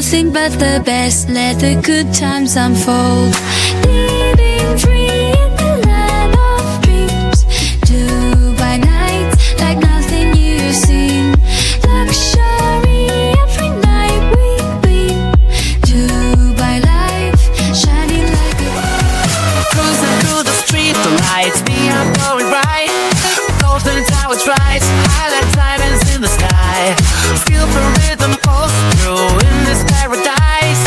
nothing but the best. Let the good times unfold. Living free in the land of dreams. Dubai nights like nothing you've seen. Luxury every night we beam. Dubai life shining like a cruising through the street, the lights, neon glowing bright. Golden towers rise, highlight diamonds in the sky. Feel the rhythm pulse through in this paradise.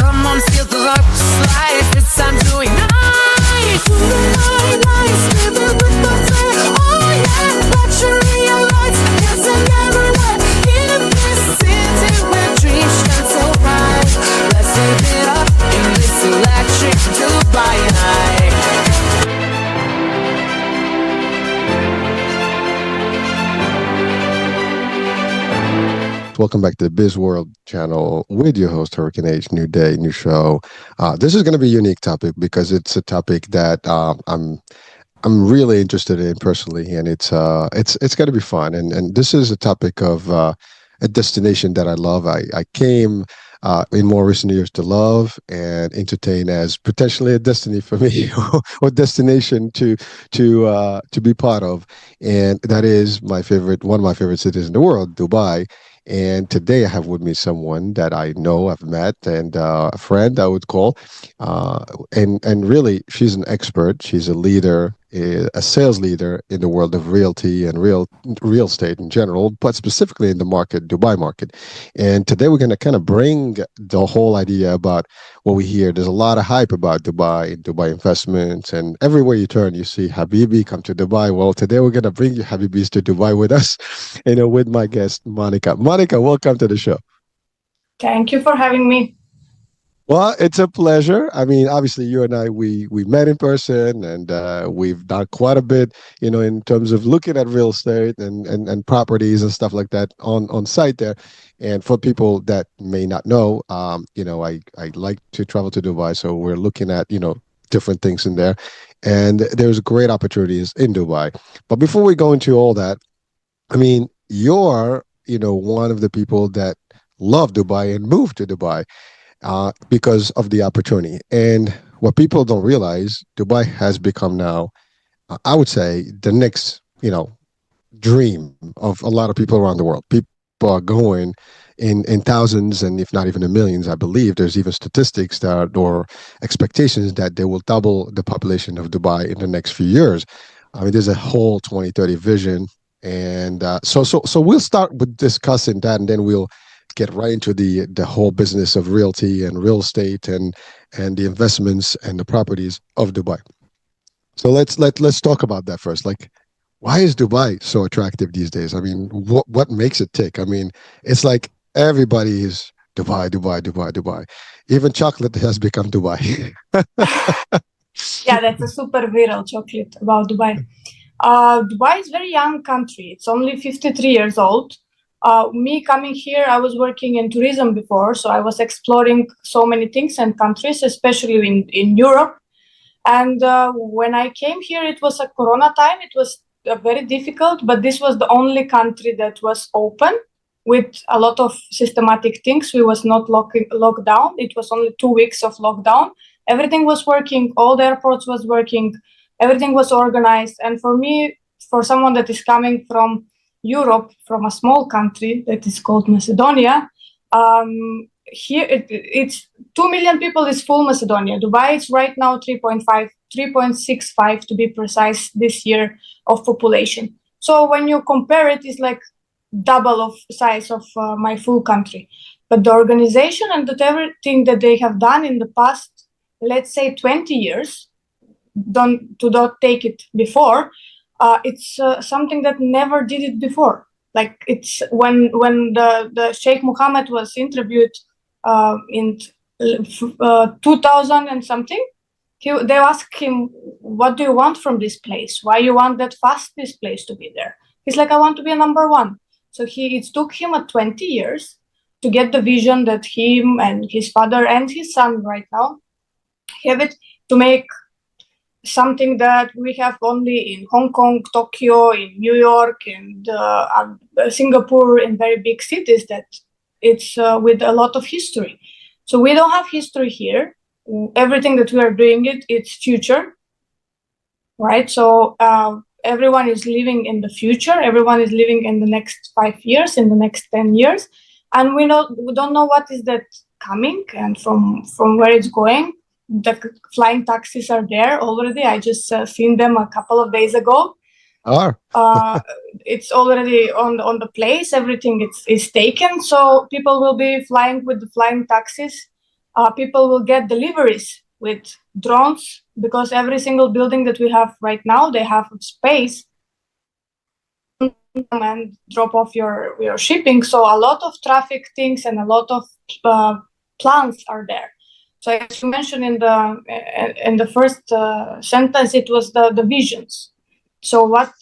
Come on, feel the love life. It's time to ignite. Dubai lights, living with the flare. Oh yeah, luxury and lights, dancing everywhere. In this city where dreams shine so bright. Let's live it up in this electric Dubai night. Welcome back to the Biz World channel with your host Hurricane H. New day, new show. This is going to be a unique topic because it's a topic that I'm really interested in personally, and it's going to be fun. And this is a topic of a destination that I love. I came in more recent years to love and entertain as potentially a destiny for me or destination to be part of, and that is one of my favorite cities in the world, Dubai. And today I have with me someone that I know, I've met, and a friend I would call, and really she's an expert. She's a leader, a sales leader in the world of realty and real estate in general, but specifically in the market, Dubai market. And today we're going to kind of bring the whole idea about what we hear. There's a lot of hype about Dubai, Dubai investments, and everywhere you turn, you see Habibi, come to Dubai. Well, today we're going to bring you Habibis to Dubai with us, with my guest, Monika. Monika, welcome to the show. Thank you for having me. Well, it's a pleasure. I mean, obviously, you and I, we met in person, and we've done quite a bit, in terms of looking at real estate and properties and stuff like that on site there. And for people that may not know, I like to travel to Dubai, so we're looking at, different things in there, and there's great opportunities in Dubai. But before we go into all that, I mean, you're, one of the people that love Dubai and moved to Dubai. Because of the opportunity. And what people don't realize, Dubai has become now, I would say, the next, dream of a lot of people around the world. People are going in thousands, and if not even in millions. I believe there's even statistics or expectations that they will double the population of Dubai in the next few years. I mean, there's a whole 2030 vision. And so we'll start with discussing that, and then we'll get right into the whole business of realty and real estate and the investments and the properties of Dubai. So let's talk about that first. Like, why is Dubai so attractive these days? I mean, what makes it tick? I mean, it's like everybody is Dubai, Dubai, Dubai, Dubai. Even chocolate has become Dubai. Yeah, that's a super viral chocolate about Dubai. Dubai is a very young country. It's only 53 years old. Me coming here, I was working in tourism before, so I was exploring so many things and countries, especially in Europe. And when I came here, it was a Corona time. It was very difficult, but this was the only country that was open with a lot of systematic things. We was not locked down. It was only 2 weeks of lockdown. Everything was working. All the airports was working. Everything was organized. And for me, for someone that is coming from Europe, from a small country that is called Macedonia, here it's 2 million people is full Macedonia. Dubai is right now 3.65 to be precise this year of population. So when you compare it, it's like double of size of my full country. But the organization and everything that they have done in the past, let's say 20 years, don't take it before, it's something that never did it before. Like it's when the Sheikh Mohammed was interviewed in 2000 and something, they asked him, what do you want from this place? Why you want that fast this place to be there? He's like, I want to be a number one. So it took him 20 years to get the vision that him and his father and his son right now have it, to make something that we have only in Hong Kong, Tokyo, in New York, and Singapore, in very big cities, that it's with a lot of history. So we don't have history here. Everything that we are doing, it's future, right? So everyone is living in the future. Everyone is living in the next 5 years, in the next 10 years, and we don't know what is that coming and from where it's going. The flying taxis are there already. I just seen them a couple of days ago. It's already on the place. Everything is taken. So people will be flying with the flying taxis. People will get deliveries with drones, because every single building that we have right now, they have space and drop off your shipping. So a lot of traffic things and a lot of plans are there. So as you mentioned in the first sentence, it was the visions. So what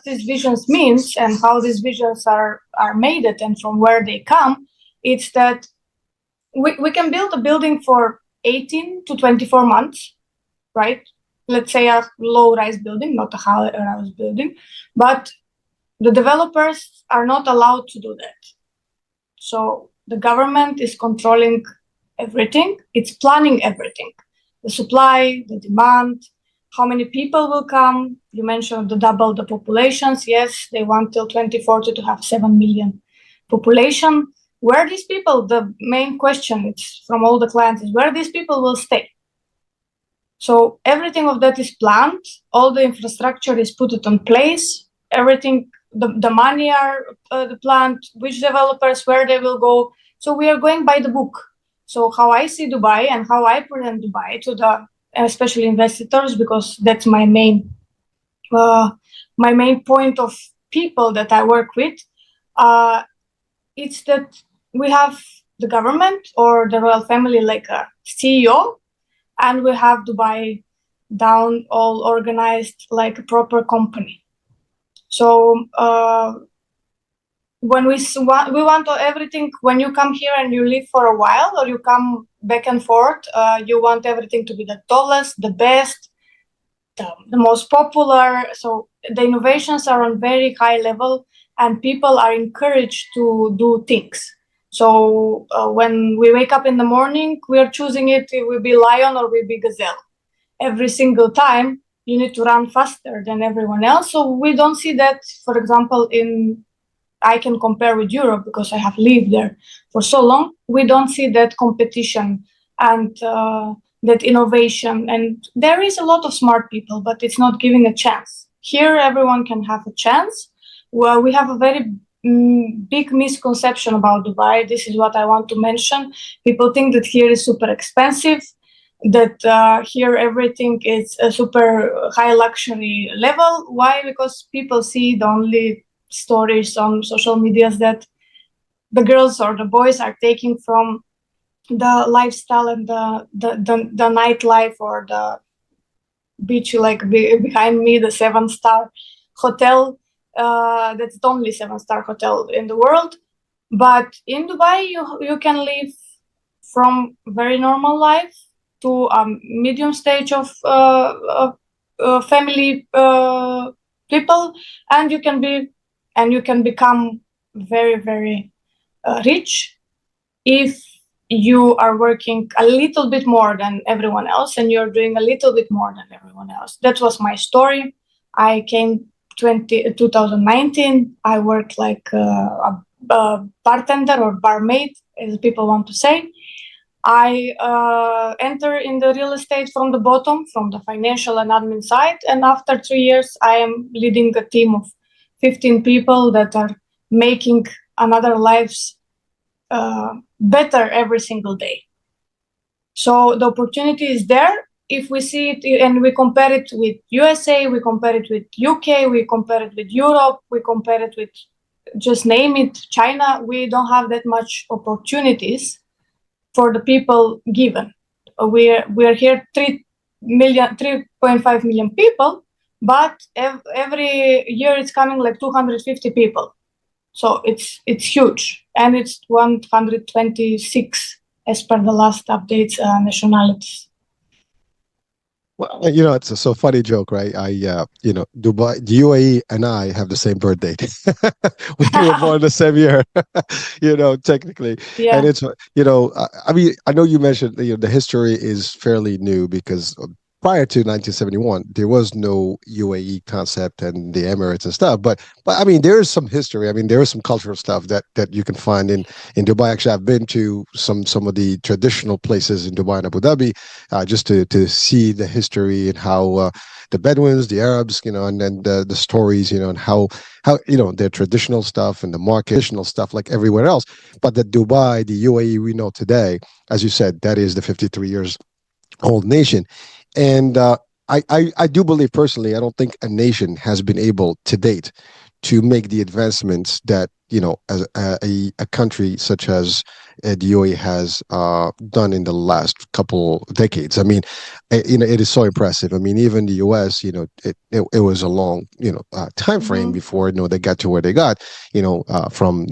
these visions means and how these visions are made it and from where they come, it's that we can build a building for 18 to 24 months, right? Let's say a low-rise building, not a high-rise building, but the developers are not allowed to do that. So the government is controlling everything. It's planning everything. The supply, the demand, how many people will come. You mentioned double the populations. Yes, they want till 2040 to have 7 million population. Where these people, the main question it's from all the clients is where these people will stay. So everything of that is planned. All the infrastructure is put it on place. Everything, the money are the planned, which developers, where they will go. So we are going by the book. So how I see Dubai and how I present Dubai to the especially investors, because that's my main point of people that I work with. It's that we have the government or the royal family like a CEO, and we have Dubai down all organized like a proper company. So when we want everything, when you come here and you live for a while or you come back and forth, you want everything to be the tallest, the best, the most popular. So the innovations are on very high level and people are encouraged to do things. So when we wake up in the morning, we are choosing it will be lion or will be gazelle. Every single time you need to run faster than everyone else. So we don't see that, for example, I can compare with Europe because I have lived there for so long. We don't see that competition and that innovation. And there is a lot of smart people, but it's not giving a chance. Here, everyone can have a chance. Well, we have a very big misconception about Dubai. This is what I want to mention. People think that here is super expensive, that here everything is a super high luxury level. Why? Because people see the only stories on social medias that the girls or the boys are taking from the lifestyle and the nightlife or the beach, like behind me, the 7-star hotel. That's the only 7-star hotel in the world. But in Dubai, you can live from very normal life to a medium stage of family people, and you can become very, very rich if you are working a little bit more than everyone else and you're doing a little bit more than everyone else. That was my story. I came 2019. I worked like a bartender or barmaid, as people want to say. I enter in the real estate from the bottom, from the financial and admin side. And after 3 years, I am leading a team of 15 people that are making another lives better every single day. So the opportunity is there. If we see it and we compare it with USA, we compare it with UK, we compare it with Europe, we compare it with, just name it, China, we don't have that much opportunities for the people given. We're here 3.5 million people, but every year it's coming like 250 people. So it's huge, and it's 126 as per the last updates nationalities. Well, it's a so funny joke, right? Dubai, the UAE, and I have the same birth date. We were born the same year, technically. And Yeah, it's, I mean, I know you mentioned, the history is fairly new because prior to 1971, there was no UAE concept and the Emirates and stuff. But I mean, there is some history. I mean, there is some cultural stuff that you can find in Dubai. Actually, I've been to some of the traditional places in Dubai and Abu Dhabi, just to see the history and how the Bedouins, the Arabs, and then the stories, and how their traditional stuff and the market traditional stuff like everywhere else. But the Dubai, the UAE we know today, as you said, that is the 53 years old nation. And I do believe personally, I don't think a nation has been able to date to make the advancements that, as a country such as the UAE has done in the last couple decades. I mean, it is so impressive. I mean, even the US, it was a long, time frame hmm, before, they got to where they got, from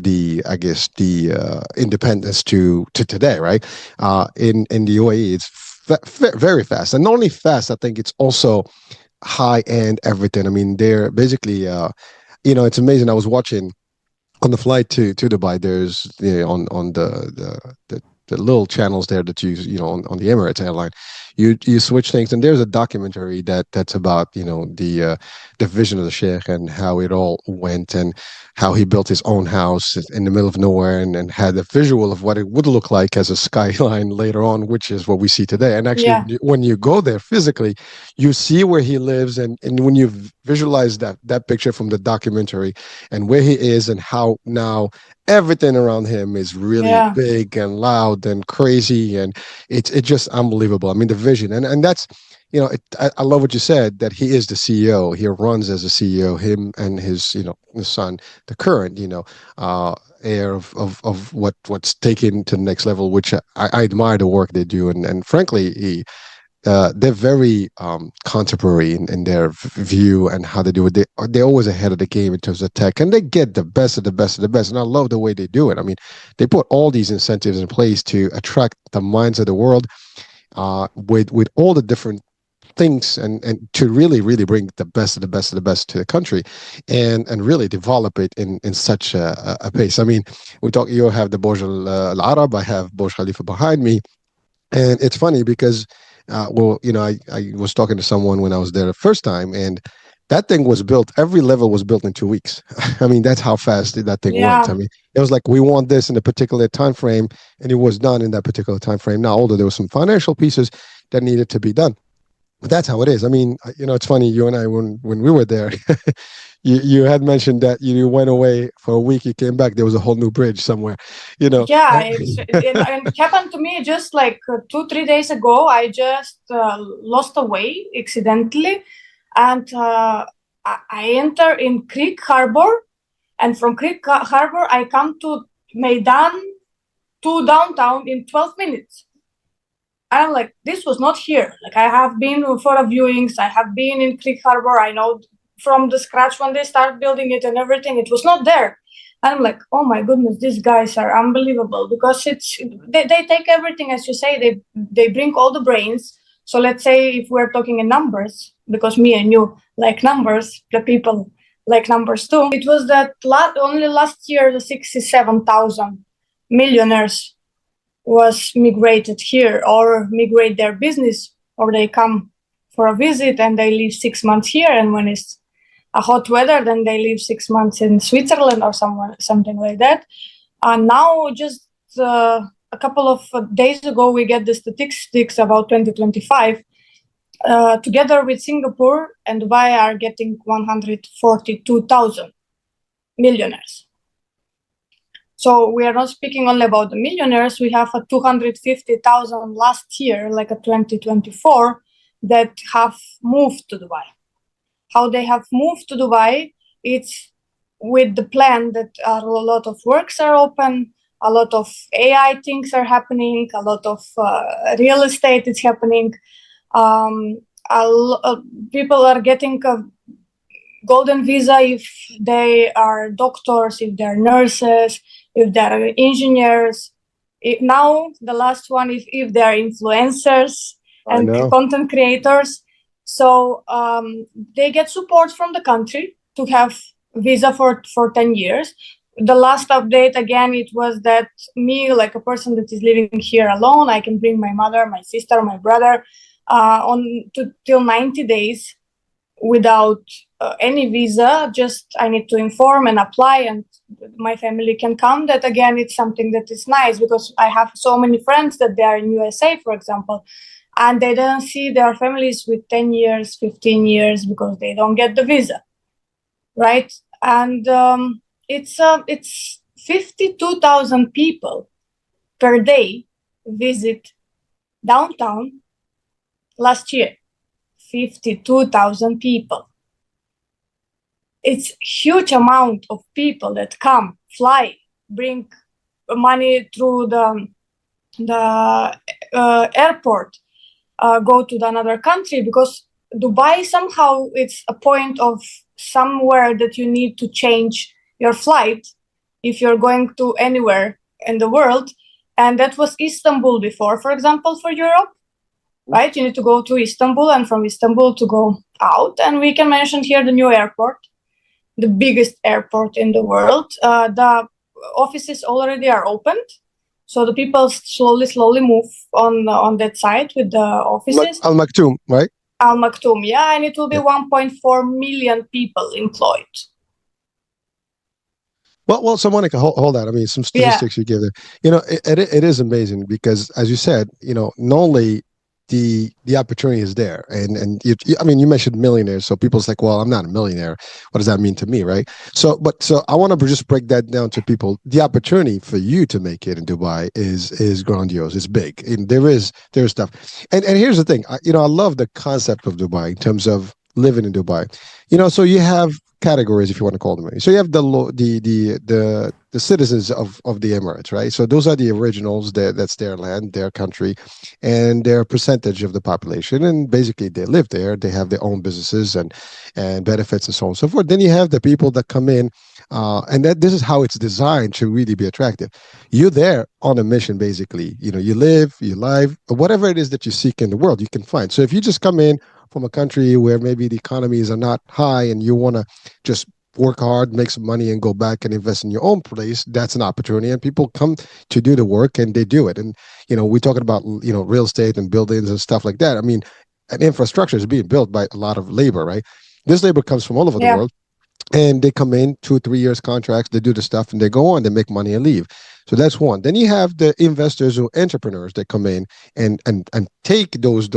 I guess, the independence to today, right? In the UAE, it's very fast, and not only fast, I think it's also high end everything. I mean, they're basically it's amazing. I was watching on the flight to Dubai. There's on the little channels there that on the Emirates airline, you switch things, and there's a documentary that's about the vision of the Sheikh and how it all went, and how he built his own house in the middle of nowhere, and had a visual of what it would look like as a skyline later on, which is what we see today. And actually, yeah, when you go there physically, you see where he lives, and when you visualize that picture from the documentary and where he is, and how now everything around him is really yeah, big and loud and crazy, and it's just unbelievable. I mean, the vision, and that's I love what you said, that he is the CEO. He runs as a CEO. Him and his son, the current heir of what's taken to the next level, which I admire the work they do, and frankly, they're very contemporary in their view and how they do it. They're always ahead of the game in terms of tech, and they get the best of the best of the best. And I love the way they do it. I mean, they put all these incentives in place to attract the minds of the world, with all the different things, and to really bring the best of the best of the best to the country, and really develop it in such a pace. I mean, you have the Burj Al Arab, I have Burj Khalifa behind me, and it's funny because, I was talking to someone when I was there the first time, and that thing was built, every level was built in 2 weeks. I mean, that's how fast that thing went. I yeah, mean, it was like, we want this in a particular time frame, and it was done in that particular time frame. Now, although there were some financial pieces that needed to be done, but that's how it is. I mean, it's funny, you and I, when we were there, you had mentioned that you went away for a week, you came back, there was a whole new bridge somewhere, yeah. It happened to me just like 2-3 days ago. I just lost a way accidentally, and I enter in Creek Harbor, and from Creek Harbor I come to Maidan, to downtown in 12 minutes. I'm like, this was not here. Like, I have been for viewings, I have been in Creek Harbor. I know from the scratch when they start building it and everything, it was not there. And I'm like, oh my goodness, these guys are unbelievable, because they take everything, as you say, they bring all the brains. So let's say if we're talking in numbers, because me and you like numbers, the people like numbers too. It was that only last year, the 67,000 millionaires was migrated here, or migrate their business, or they come for a visit and they live 6 months here, and when it's a hot weather, then they live 6 months in Switzerland or somewhere, something like that. And now, just a couple of days ago, we get the statistics about 2025. Together with Singapore and Dubai are getting 142,000 millionaires. So we are not speaking only about the millionaires. We have a 250,000 last year, like a 2024, that have moved to Dubai. How they have moved to Dubai, it's with the plan that a lot of works are open, a lot of AI things are happening, a lot of real estate is happening. People are getting a golden visa if they are doctors, if they're nurses, if they're engineers. Now, the last one, if they're influencers I and know. content creators. So they get support from the country to have visa for 10 years. The last update, again, it was that me, like a person that is living here alone, I can bring my mother, my sister, my brother till 90 days without any visa. Just I need to inform and apply, and my family can come. That again, it's something that is nice, because I have so many friends that they are in USA, for example, and they don't see their families with 10 years, 15 years, because they don't get the visa, right? And it's 52,000 people per day visit downtown last year. 52,000 people. It's huge amount of people that come, fly, bring money through the airport, go to another country, because Dubai somehow it's a point of somewhere that you need to change your flight if you're going to anywhere in the world. And that was Istanbul before, for example, for Europe, right? You need to go to Istanbul, and from Istanbul to go out. And we can mention here the new airport, the biggest airport in the world. The offices already are opened. So the people slowly move on that side with the offices. Al Maktoum, right? Al Maktoum, yeah, and it will be 1.4 million people employed. Well, so Monica, hold on. I mean, some statistics you gave there. You know, it is amazing because, as you said, you know, not only the opportunity is there, and I mean, you mentioned millionaires, so people's like, well, I'm not a millionaire. What does that mean to me, right? So I want to just break that down to people. The opportunity for you to make it in Dubai is grandiose. It's big, and there's stuff. And here's the thing. I love the concept of Dubai in terms of living in Dubai. You know, so you have categories, if you want to call them. So you have the citizens of the Emirates, right? So those are the originals. That's their land, their country, and their percentage of the population. And basically, they live there. They have their own businesses and benefits and so on and so forth. Then you have the people that come in, and this is how it's designed to really be attractive. You're there on a mission, basically. You know, you live, whatever it is that you seek in the world, you can find. So if you just come in from a country where maybe the economies are not high and you want to just work hard, make some money, and go back and invest in your own place, that's an opportunity. And people come to do the work, and they do it. And, you know, we're talking about, you know, real estate and buildings and stuff like that. I mean, an infrastructure is being built by a lot of labor, right? This labor comes from all over the world. And they come in 2-3 years contracts, they do the stuff, and they go on, they make money and leave. So that's one. Then you have the investors or entrepreneurs that come in and take those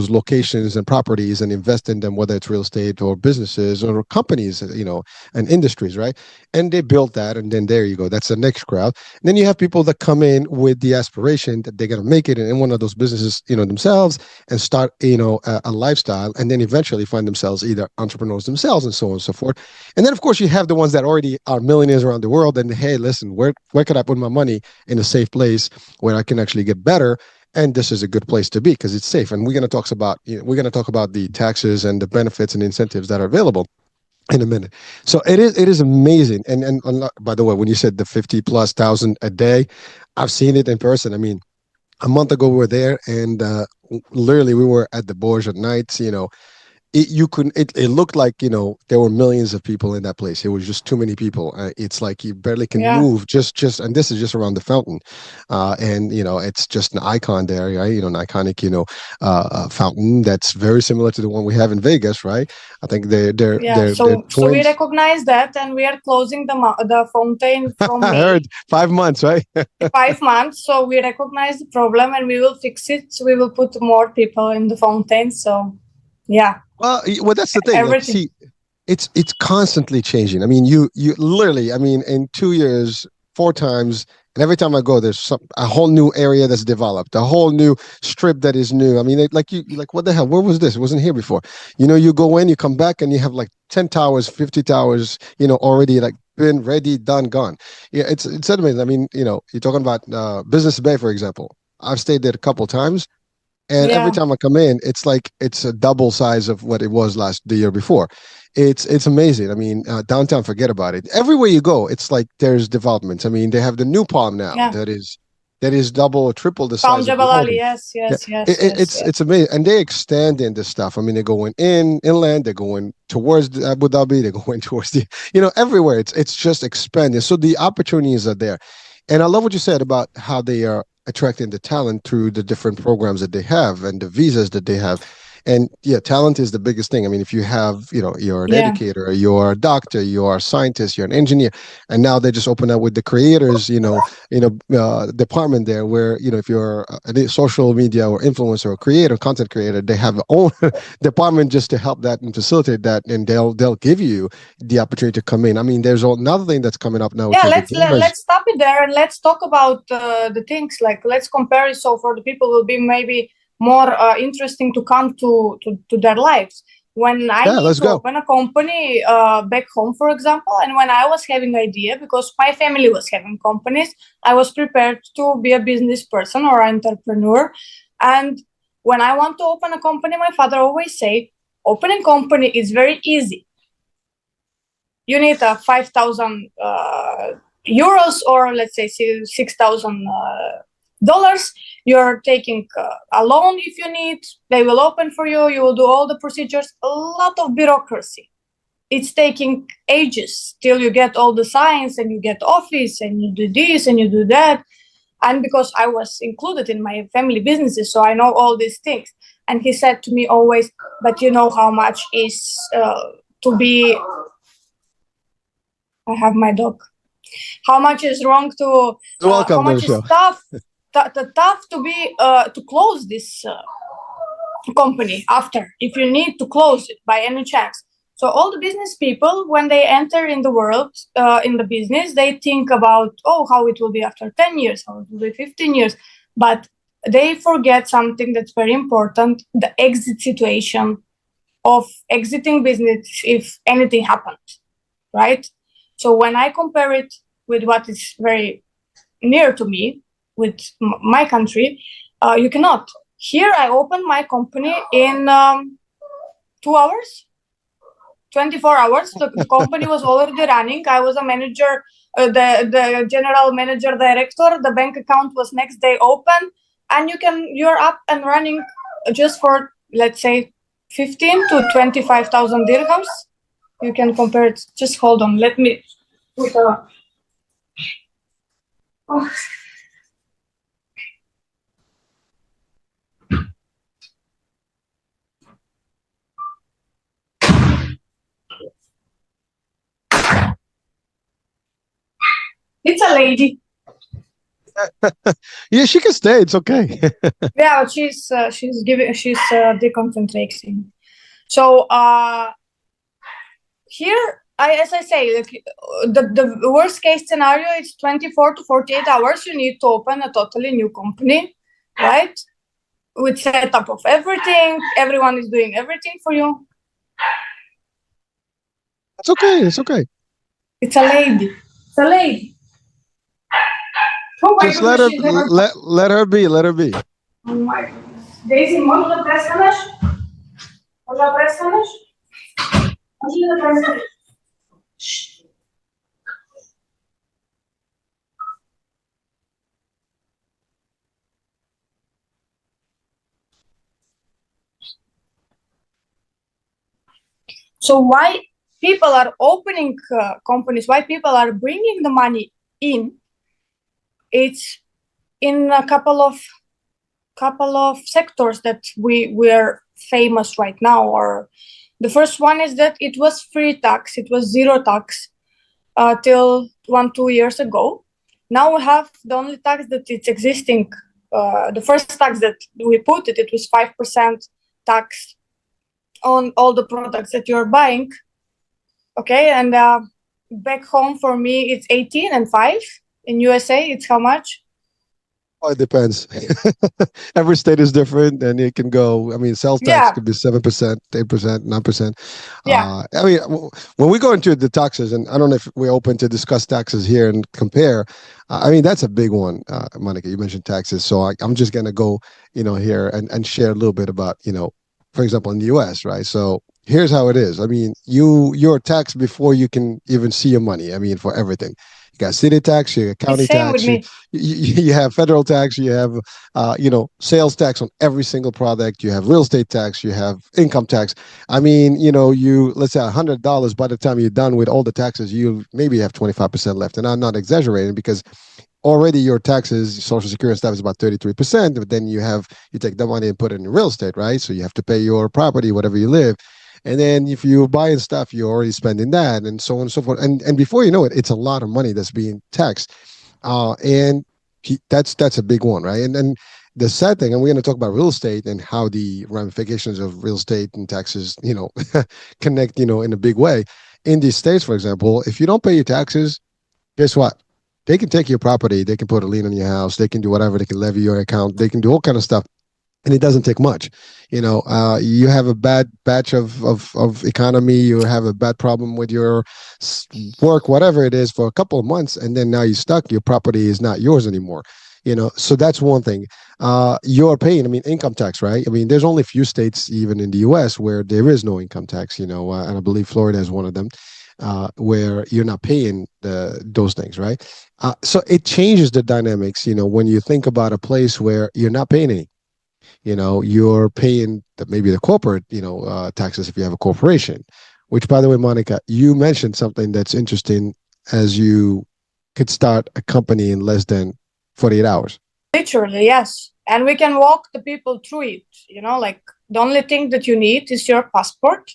locations and properties and invest in them, whether it's real estate or businesses or companies, you know, and industries, right? And they build that, and then there you go. That's the next crowd. And then you have people that come in with the aspiration that they're going to make it in one of those businesses, you know, themselves, and start, you know, a lifestyle, and then eventually find themselves either entrepreneurs themselves and so on and so forth. And then, of course, you have the ones that already are millionaires around the world, and hey, listen, where could I put my money in a safe place where I can actually get better? And this is a good place to be because it's safe. And we're going to talk about the taxes and the benefits and incentives that are available in a minute. So it is amazing. And by the way, when you said the 50,000+ a day, I've seen it in person. I mean, a month ago we were there, and literally we were at the Burj at night. You know, it looked like, you know, there were millions of people in that place. It was just too many people. It's like you barely can move, just and this is just around the fountain. And, you know, it's just an icon there, right? You know, an iconic, you know, fountain that's very similar to the one we have in Vegas, right? I think so we recognize that, and we are closing the fountain from May. I heard 5 months, right? 5 months. So we recognize the problem, and we will fix it. So we will put more people in the fountain. So, yeah. Well, that's the thing. Like, see, it's constantly changing. I mean, you literally, I mean, in 2 years, 4 times, and every time I go, there's a whole new area that's developed, a whole new strip that is new. I mean, like what the hell? Where was this? It wasn't here before. You know, you go in, you come back, and you have like 10 towers, 50 towers, you know, already like been ready, done, gone. Yeah, it's amazing. I mean, you know, you're talking about Business Bay, for example. I've stayed there a couple of times. And every time I come in, it's like it's a double size of what it was the year before. It's amazing. I mean, downtown, forget about it. Everywhere you go, it's like there's developments. I mean, they have the new Palm now that is that is double or triple the Pound size of Jabal Ali, Dubai. yes, Yeah, yes, yes, yes, yes. it's amazing, and they extend in this stuff. I mean, they're going inland, they're going towards Abu Dhabi, they're going towards the everywhere. It's just expanding. So the opportunities are there, and I love what you said about how they are attracting the talent through the different programs that they have and the visas that they have. And yeah, talent is the biggest thing. I mean, if you have, you're an Yeah. educator, you're a doctor, you're a scientist, you're an engineer, and now they just open up with the creators, department there where, if you're a social media or influencer or creator, content creator, they have their own department just to help that and facilitate that, and they'll give you the opportunity to come in. I mean, there's another thing that's coming up now, which Yeah, is let's stop it there and let's talk about the things, like let's compare it, so for the people will be maybe more interesting to come to their lives. When I need to open a company back home, for example, and when I was having idea, because my family was having companies, I was prepared to be a business person or entrepreneur. And when I want to open a company, my father always say, opening company is very easy. You need 5,000 euros, or let's say $6,000. You're taking a loan if you need. They will open for you. You will do all the procedures. A lot of bureaucracy. It's taking ages till you get all the signs and you get office and you do this and you do that. And because I was included in my family businesses, so I know all these things. And he said to me always, but you know how much is to be... I have my dog. How much is wrong to... welcome how much to the is show. tough to be to close this company after, if you need to close it by any chance. So all the business people, when they enter in the world, in the business, they think about, how it will be after 10 years, how it will be 15 years. But they forget something that's very important, the exit situation of exiting business if anything happens, right? So when I compare it with what is very near to me, with my country, you cannot. Here I opened my company in 2 hours, 24 hours. The company was already running. I was a manager, the general manager director. The bank account was next day open, and you're up and running just for, let's say, 15 to 25,000 dirhams. You can compare it. Just hold on. Let me put a... It's a lady. Yeah, she can stay. It's okay. Yeah, but she's deconcentrating. So here, as I say, like, the worst case scenario is 24 to 48 hours. You need to open a totally new company, right? With setup of everything. Everyone is doing everything for you. It's okay. It's okay. It's a lady. It's a lady. Oh my Just let her be. Let her be. Oh my goodness. Daisy, можешь да престанеш? Може да престанеш? Може да престанеш? So why people are opening companies, why people are bringing the money in, it's in a couple of sectors that we're famous right now. Or the first one is that it was free tax, it was zero tax till 2 years ago. Now we have the only tax that it's existing. The first tax that we put it was 5% tax on all the products that you're buying. Okay, and back home for me it's 18 and 5. In USA, it's how much? Oh, it depends. Every state is different, and it can go. I mean, sales tax could be 7%, 8%, 9%. Yeah. I mean, when we go into the taxes, and I don't know if we're open to discuss taxes here and compare. I mean, that's a big one, Monika. You mentioned taxes, so I'm just gonna go, here and share a little bit about, for example, in the US, right? So here's how it is. I mean, you're taxed before you can even see your money. I mean, for everything. You got city tax, you got county It's same with tax, me. you have federal tax, you have sales tax on every single product, you have real estate tax, you have income tax. I mean, you let's say $100. By the time you're done with all the taxes, you maybe have 25% left. And I'm not exaggerating, because already your taxes, social security and stuff, is about 33%. But then you take that money and put it in real estate, right? So you have to pay your property, whatever you live. And then if you're buying stuff, you're already spending that, and so on and so forth. And before you know it, it's a lot of money that's being taxed. And that's a big one, right? And the sad thing, and we're going to talk about real estate and how the ramifications of real estate and taxes, connect, in a big way. In these states, for example, if you don't pay your taxes, guess what? They can take your property, they can put a lien on your house, they can do whatever, they can levy your account, they can do all kind of stuff. And it doesn't take much. You have a bad batch of economy, you have a bad problem with your work, whatever it is, for a couple of months, and then now you're stuck. Your property is not yours anymore. So that's one thing. You're paying, income tax, right? There's only a few states, even in the U.S., where there is no income tax. And I believe Florida is one of them, where you're not paying those things, right? So it changes the dynamics. When you think about a place where you're not paying any. You're paying maybe the corporate, taxes if you have a corporation, which, by the way, Monika, you mentioned something that's interesting, as you could start a company in less than 48 hours. Literally, yes. And we can walk the people through it. Like, the only thing that you need is your passport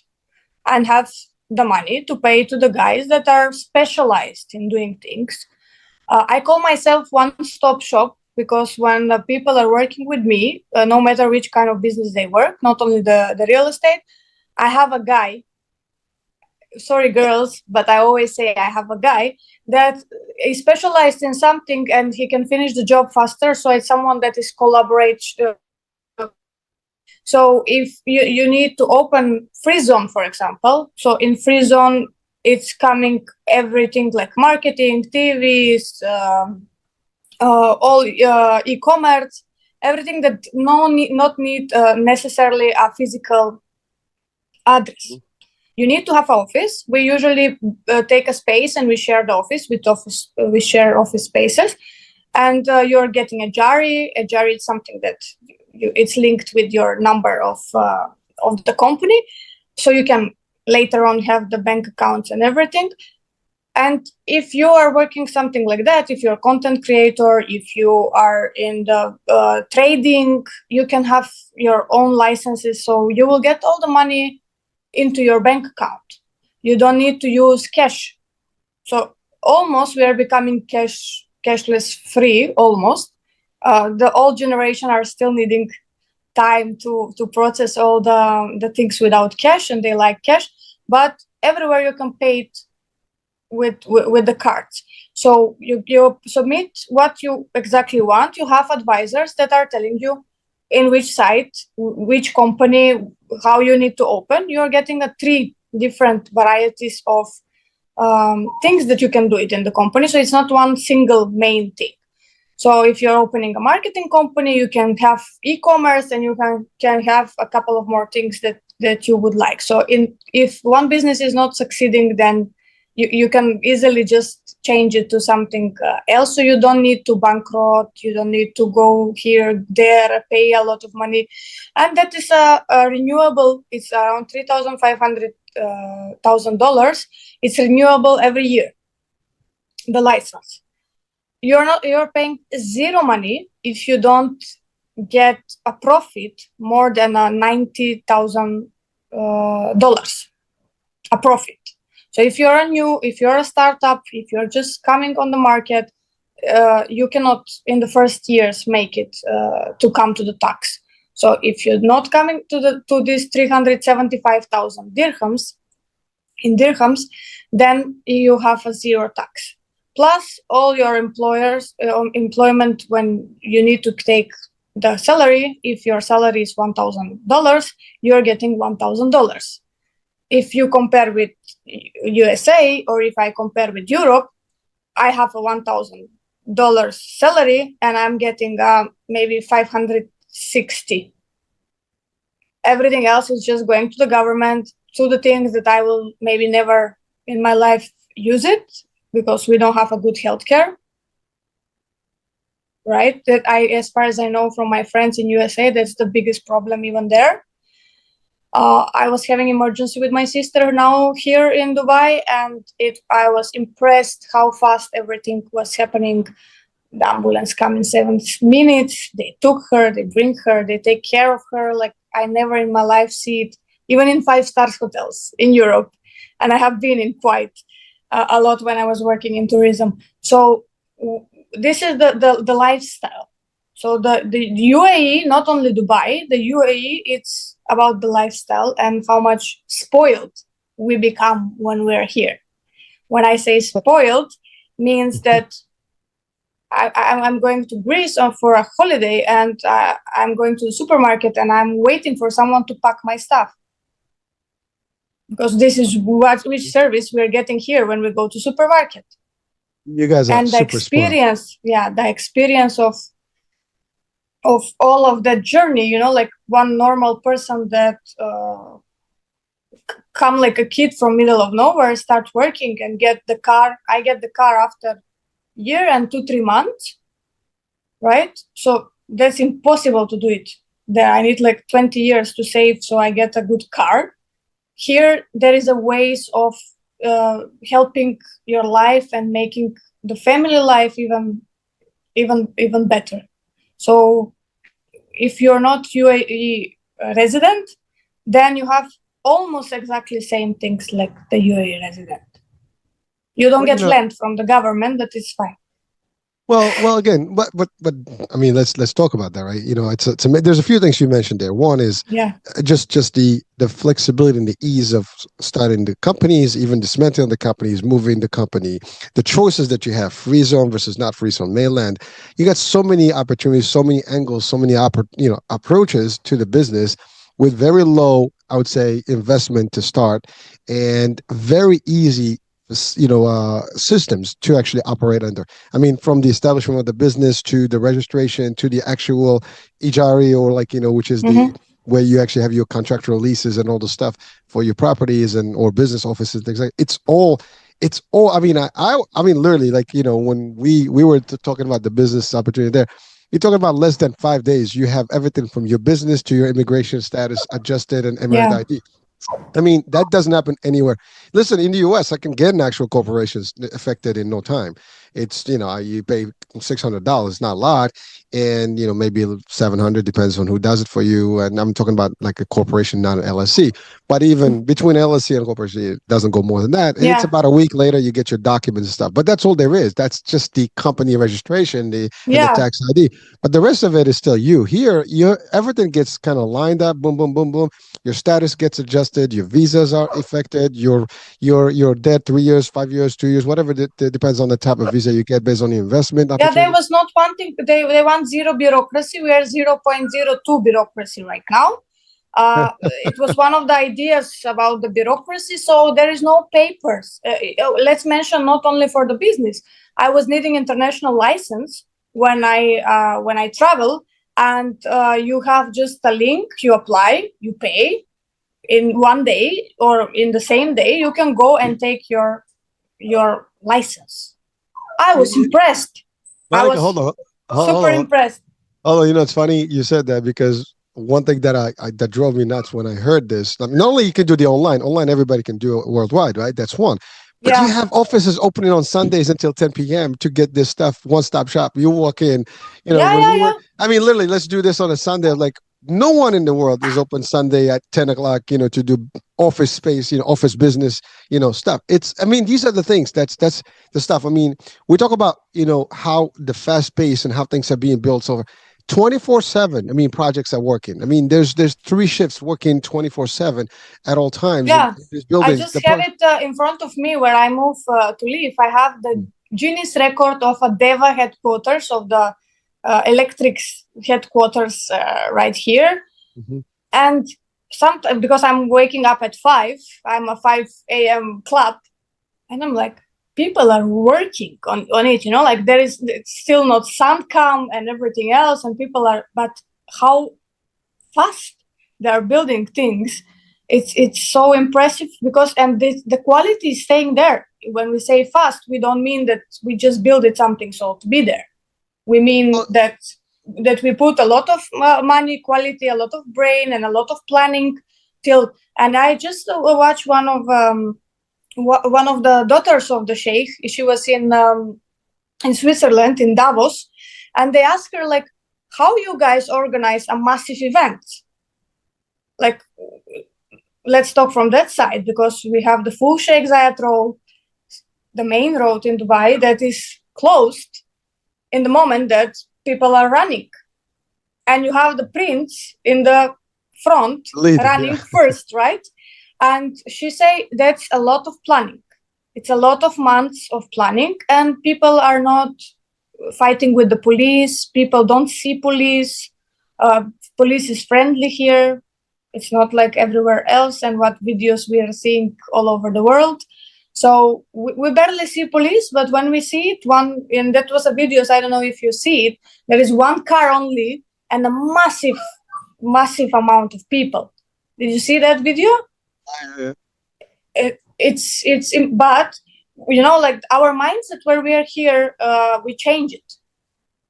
and have the money to pay to the guys that are specialized in doing things. I call myself one-stop shop, because when the people are working with me, no matter which kind of business they work, not only the real estate, I have a guy. Sorry, girls, but I always say I have a guy that is specialized in something and he can finish the job faster. So it's someone that is collaboration. So if you need to open free zone, for example, so in free zone, it's coming everything like marketing, TVs, all e-commerce, everything that not need necessarily a physical address. You need to have an office. We usually take a space and we share the office with office. We share office spaces, and you're getting a Jari. A Jari is something that it's linked with your number of the company, so you can later on have the bank accounts and everything. And if you are working something like that, if you're a content creator, if you are in the trading, you can have your own licenses. So you will get all the money into your bank account. You don't need to use cash. So almost we are becoming cashless free, almost. The old generation are still needing time to process all the things without cash, and they like cash. But everywhere you can pay it with the cards. So you submit what you exactly want. You have advisors that are telling you in which site, which company, how you need to open. You're getting 3 different varieties of things that you can do it in the company. So it's not one single main thing. So if you're opening a marketing company, you can have e-commerce, and you can have a couple of more things that you would like. So if one business is not succeeding, then you can easily just change it to something else. So you don't need to bankrupt. You don't need to go here, there, pay a lot of money. And that is a renewable. It's around $3,500,000. It's renewable every year, the license. You're paying zero money if you don't get a profit more than $90,000 a profit. So if you're a startup, if you're just coming on the market, you cannot in the first years make it to come to the tax. So if you're not coming to these 375,000 dirhams in dirhams, then you have a zero tax. Plus all your employment, when you need to take the salary, if your salary is $1,000, you're getting $1,000. If you compare with USA, or if I compare with Europe, I have a $1,000 salary and I'm getting maybe 560. Everything else is just going to the government, to the things that I will maybe never in my life use it. because we don't have a good healthcare. Right? As far as I know from my friends in USA, that's the biggest problem even there. I was having emergency with my sister now here in Dubai, and I was impressed how fast everything was happening. The ambulance come in 7 minutes. They took her, they bring her, they take care of her. Like I never in my life see it, even in 5-star hotels in Europe. And I have been in quite a lot when I was working in tourism. So this is the lifestyle. So the UAE, not only Dubai, the UAE, it's about the lifestyle and how much spoiled we become when we're here. When I say spoiled, means that I'm going to Greece for a holiday, and I'm going to the supermarket and I'm waiting for someone to pack my stuff. Because this is which service we're getting here when we go to supermarket. You guys are and the super experience, the experience of all of that journey, you know, like one normal person that come like a kid from middle of nowhere, start working and get the car. I get the car after year and 2-3 months, right? So that's impossible to do it. There I need like 20 years to save so I get a good car. Here there is a ways of helping your life and making the family life even better. So if you're not UAE resident, then you have almost exactly same things like the UAE resident. You don't get land from the government, but it's fine. Well, again, but I mean, let's talk about that, right? You know, there's a few things you mentioned there. One is just the flexibility and the ease of starting the companies, even dismantling the companies, moving the company, the choices that you have, free zone versus not free zone, mainland. You got so many opportunities, so many angles, so many approaches to the business with very low, I would say, investment to start, and very easy systems to actually operate under. I mean, from the establishment of the business to the registration to the actual Ijari, or which is the where you actually have your contractual leases and all the stuff for your properties or business offices, things like it's all. I mean, I mean, literally, when we were talking about the business opportunity there, you're talking about less than 5 days. You have everything from your business to your immigration status adjusted and Emirate ID. I mean, that doesn't happen anywhere. Listen, in the US, I can get an actual corporation affected in no time. It's, you pay $600, not a lot. And, maybe $700, depends on who does it for you. And I'm talking about like a corporation, not an LLC. But even between LLC and corporation, it doesn't go more than that. And it's about a week later, you get your documents and stuff. But that's all there is. That's just the company registration, and the tax ID. But the rest of it is still you. Here, everything gets kind of lined up, boom, boom, boom, boom. Your status gets adjusted. Your visas are affected. Your debt, 3 years, 5 years, 2 years, whatever. It depends on the type of visa you get based on the investment. Yeah, they was not wanting. They want zero bureaucracy. We are 0.02 bureaucracy right now. It was one of the ideas about the bureaucracy. So there is no papers. Let's mention not only for the business. I was needing international license when I travel. And you have just a link, you apply, you pay. In 1 day or in the same day, you can go and take your license. I was impressed. Monika, I was super impressed. Although, it's funny you said that, because one thing that that drove me nuts when I heard this, not only you can do the online, everybody can do it worldwide, right? That's one. But you have offices opening on Sundays until 10 p.m. to get this stuff, one-stop shop. You walk in, I mean, literally, let's do this on a Sunday. Like, no one in the world is open Sunday at 10 o'clock, to do office space, office business, stuff. I mean, these are the things. That's the stuff. I mean, we talk about, how the fast pace and how things are being built. So 24/7. I mean, projects are working. I mean, there's 3 shifts working 24/7 at all times. Yeah, I just have it in front of me where I move to live. I have the Guinness record of a DEVA headquarters, of the electrics headquarters right here. And sometimes, because I'm waking up at 5, I'm a 5 a.m. club, and I'm like, people are working on it, like it's still not sun come and everything else, and people are, but how fast they are building things. it's so impressive because the quality is staying there. When we say fast, we don't mean that we just build it something so to be there. We mean that we put a lot of money, quality, a lot of brain, and a lot of planning. And I just watched one of the daughters of the sheikh. She was in Switzerland, in Davos, and they asked her, like, how you guys organize a massive event? Like, let's talk from that side, because we have the full Sheikh Zayed Road, the main road in Dubai, that is closed in the moment that people are running. And you have the prince in the front running first, right? And she say that's a lot of planning. It's a lot of months of planning, and people are not fighting with the police. People don't see police. Police is friendly here. It's not like everywhere else, and what videos we are seeing all over the world. So we barely see police, but when we see it, and that was a video, so I don't know if you see it, there is one car only and a massive amount of people. Did you see that video? But you know, like our mindset where we are here, we change it.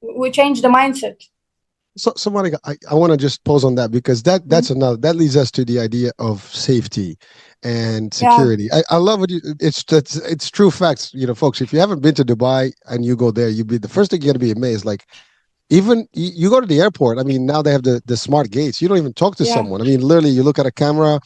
We change the mindset. So Monika, I want to just pause on that, because that's another, that leads us to the idea of safety and security. I love what it's true facts. You know, folks, if you haven't been to Dubai and you go there, the first thing you're gonna be amazed. Like, even you go to the airport. I mean, now they have the smart gates. You don't even talk to someone. I mean, literally, you look at a camera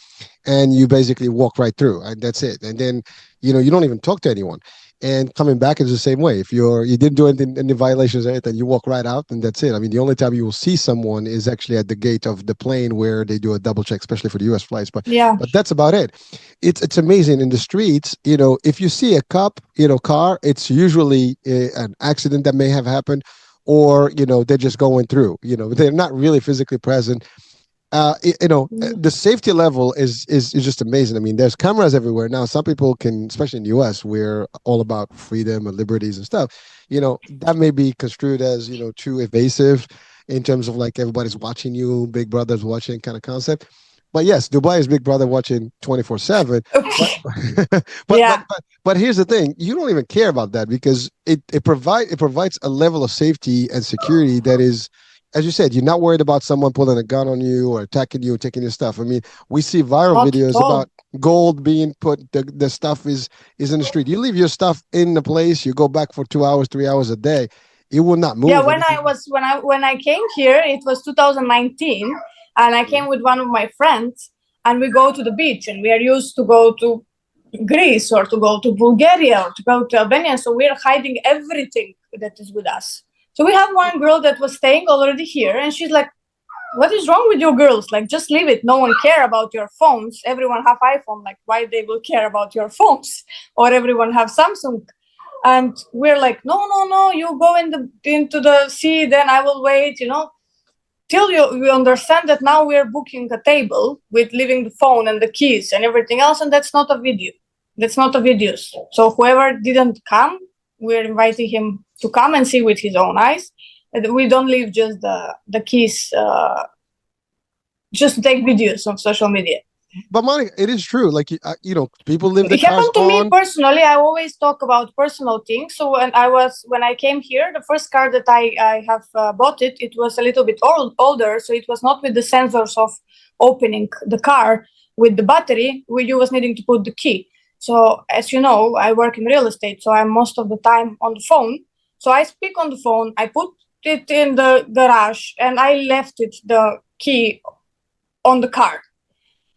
and you basically walk right through, and that's it. And then, you know, you don't even talk to anyone. And coming back is the same way. If you didn't do any violations, then you walk right out, and that's it. I mean, the only time you will see someone is actually at the gate of the plane, where they do a double check, especially for the U.S. flights. But that's about it. It's amazing in the streets. You know, if you see a cop, car, it's usually an accident that may have happened, or they're just going through. They're not really physically present. The safety level is just amazing. I mean, there's cameras everywhere now. Some people can, especially in the US, we're all about freedom and liberties and stuff. That may be construed as, too evasive in terms of like everybody's watching you, Big Brother's watching kind of concept. But yes, Dubai is Big Brother watching 24/7. But here's the thing: you don't even care about that, because it provides a level of safety and security that is, as you said, you're not worried about someone pulling a gun on you or attacking you and taking your stuff. I mean, we see viral videos about gold being put. The stuff is in the street. You leave your stuff in the place. You go back for 2 hours, 3 hours a day. It will not move. Yeah, when I came here, it was 2019, and I came with one of my friends, and we go to the beach, and we are used to go to Greece or to go to Bulgaria or to go to Albania. So we are hiding everything that is with us. So we have one girl that was staying already here, and she's like, what is wrong with you girls? Like, just leave it. No one care about your phones. Everyone have iPhone. Like, why they will care about your phones? Or everyone have Samsung. And we're like, no, you go into the sea, then I will wait, till you understand that now we're booking a table with leaving the phone and the keys and everything else, and that's not a video. That's not a video. So whoever didn't come, we're inviting him to come and see with his own eyes. We don't leave just the keys just to take videos on social media. But Monika, it is true. Like, people live the cars on. It happened to me personally. I always talk about personal things. So when I came here, the first car that I have bought it was a little bit older. So it was not with the sensors of opening the car with the battery. You was needing to put the key. So as you know, I work in real estate, so I'm most of the time on the phone. So I speak on the phone, I put it in the garage, and I left the key on the car.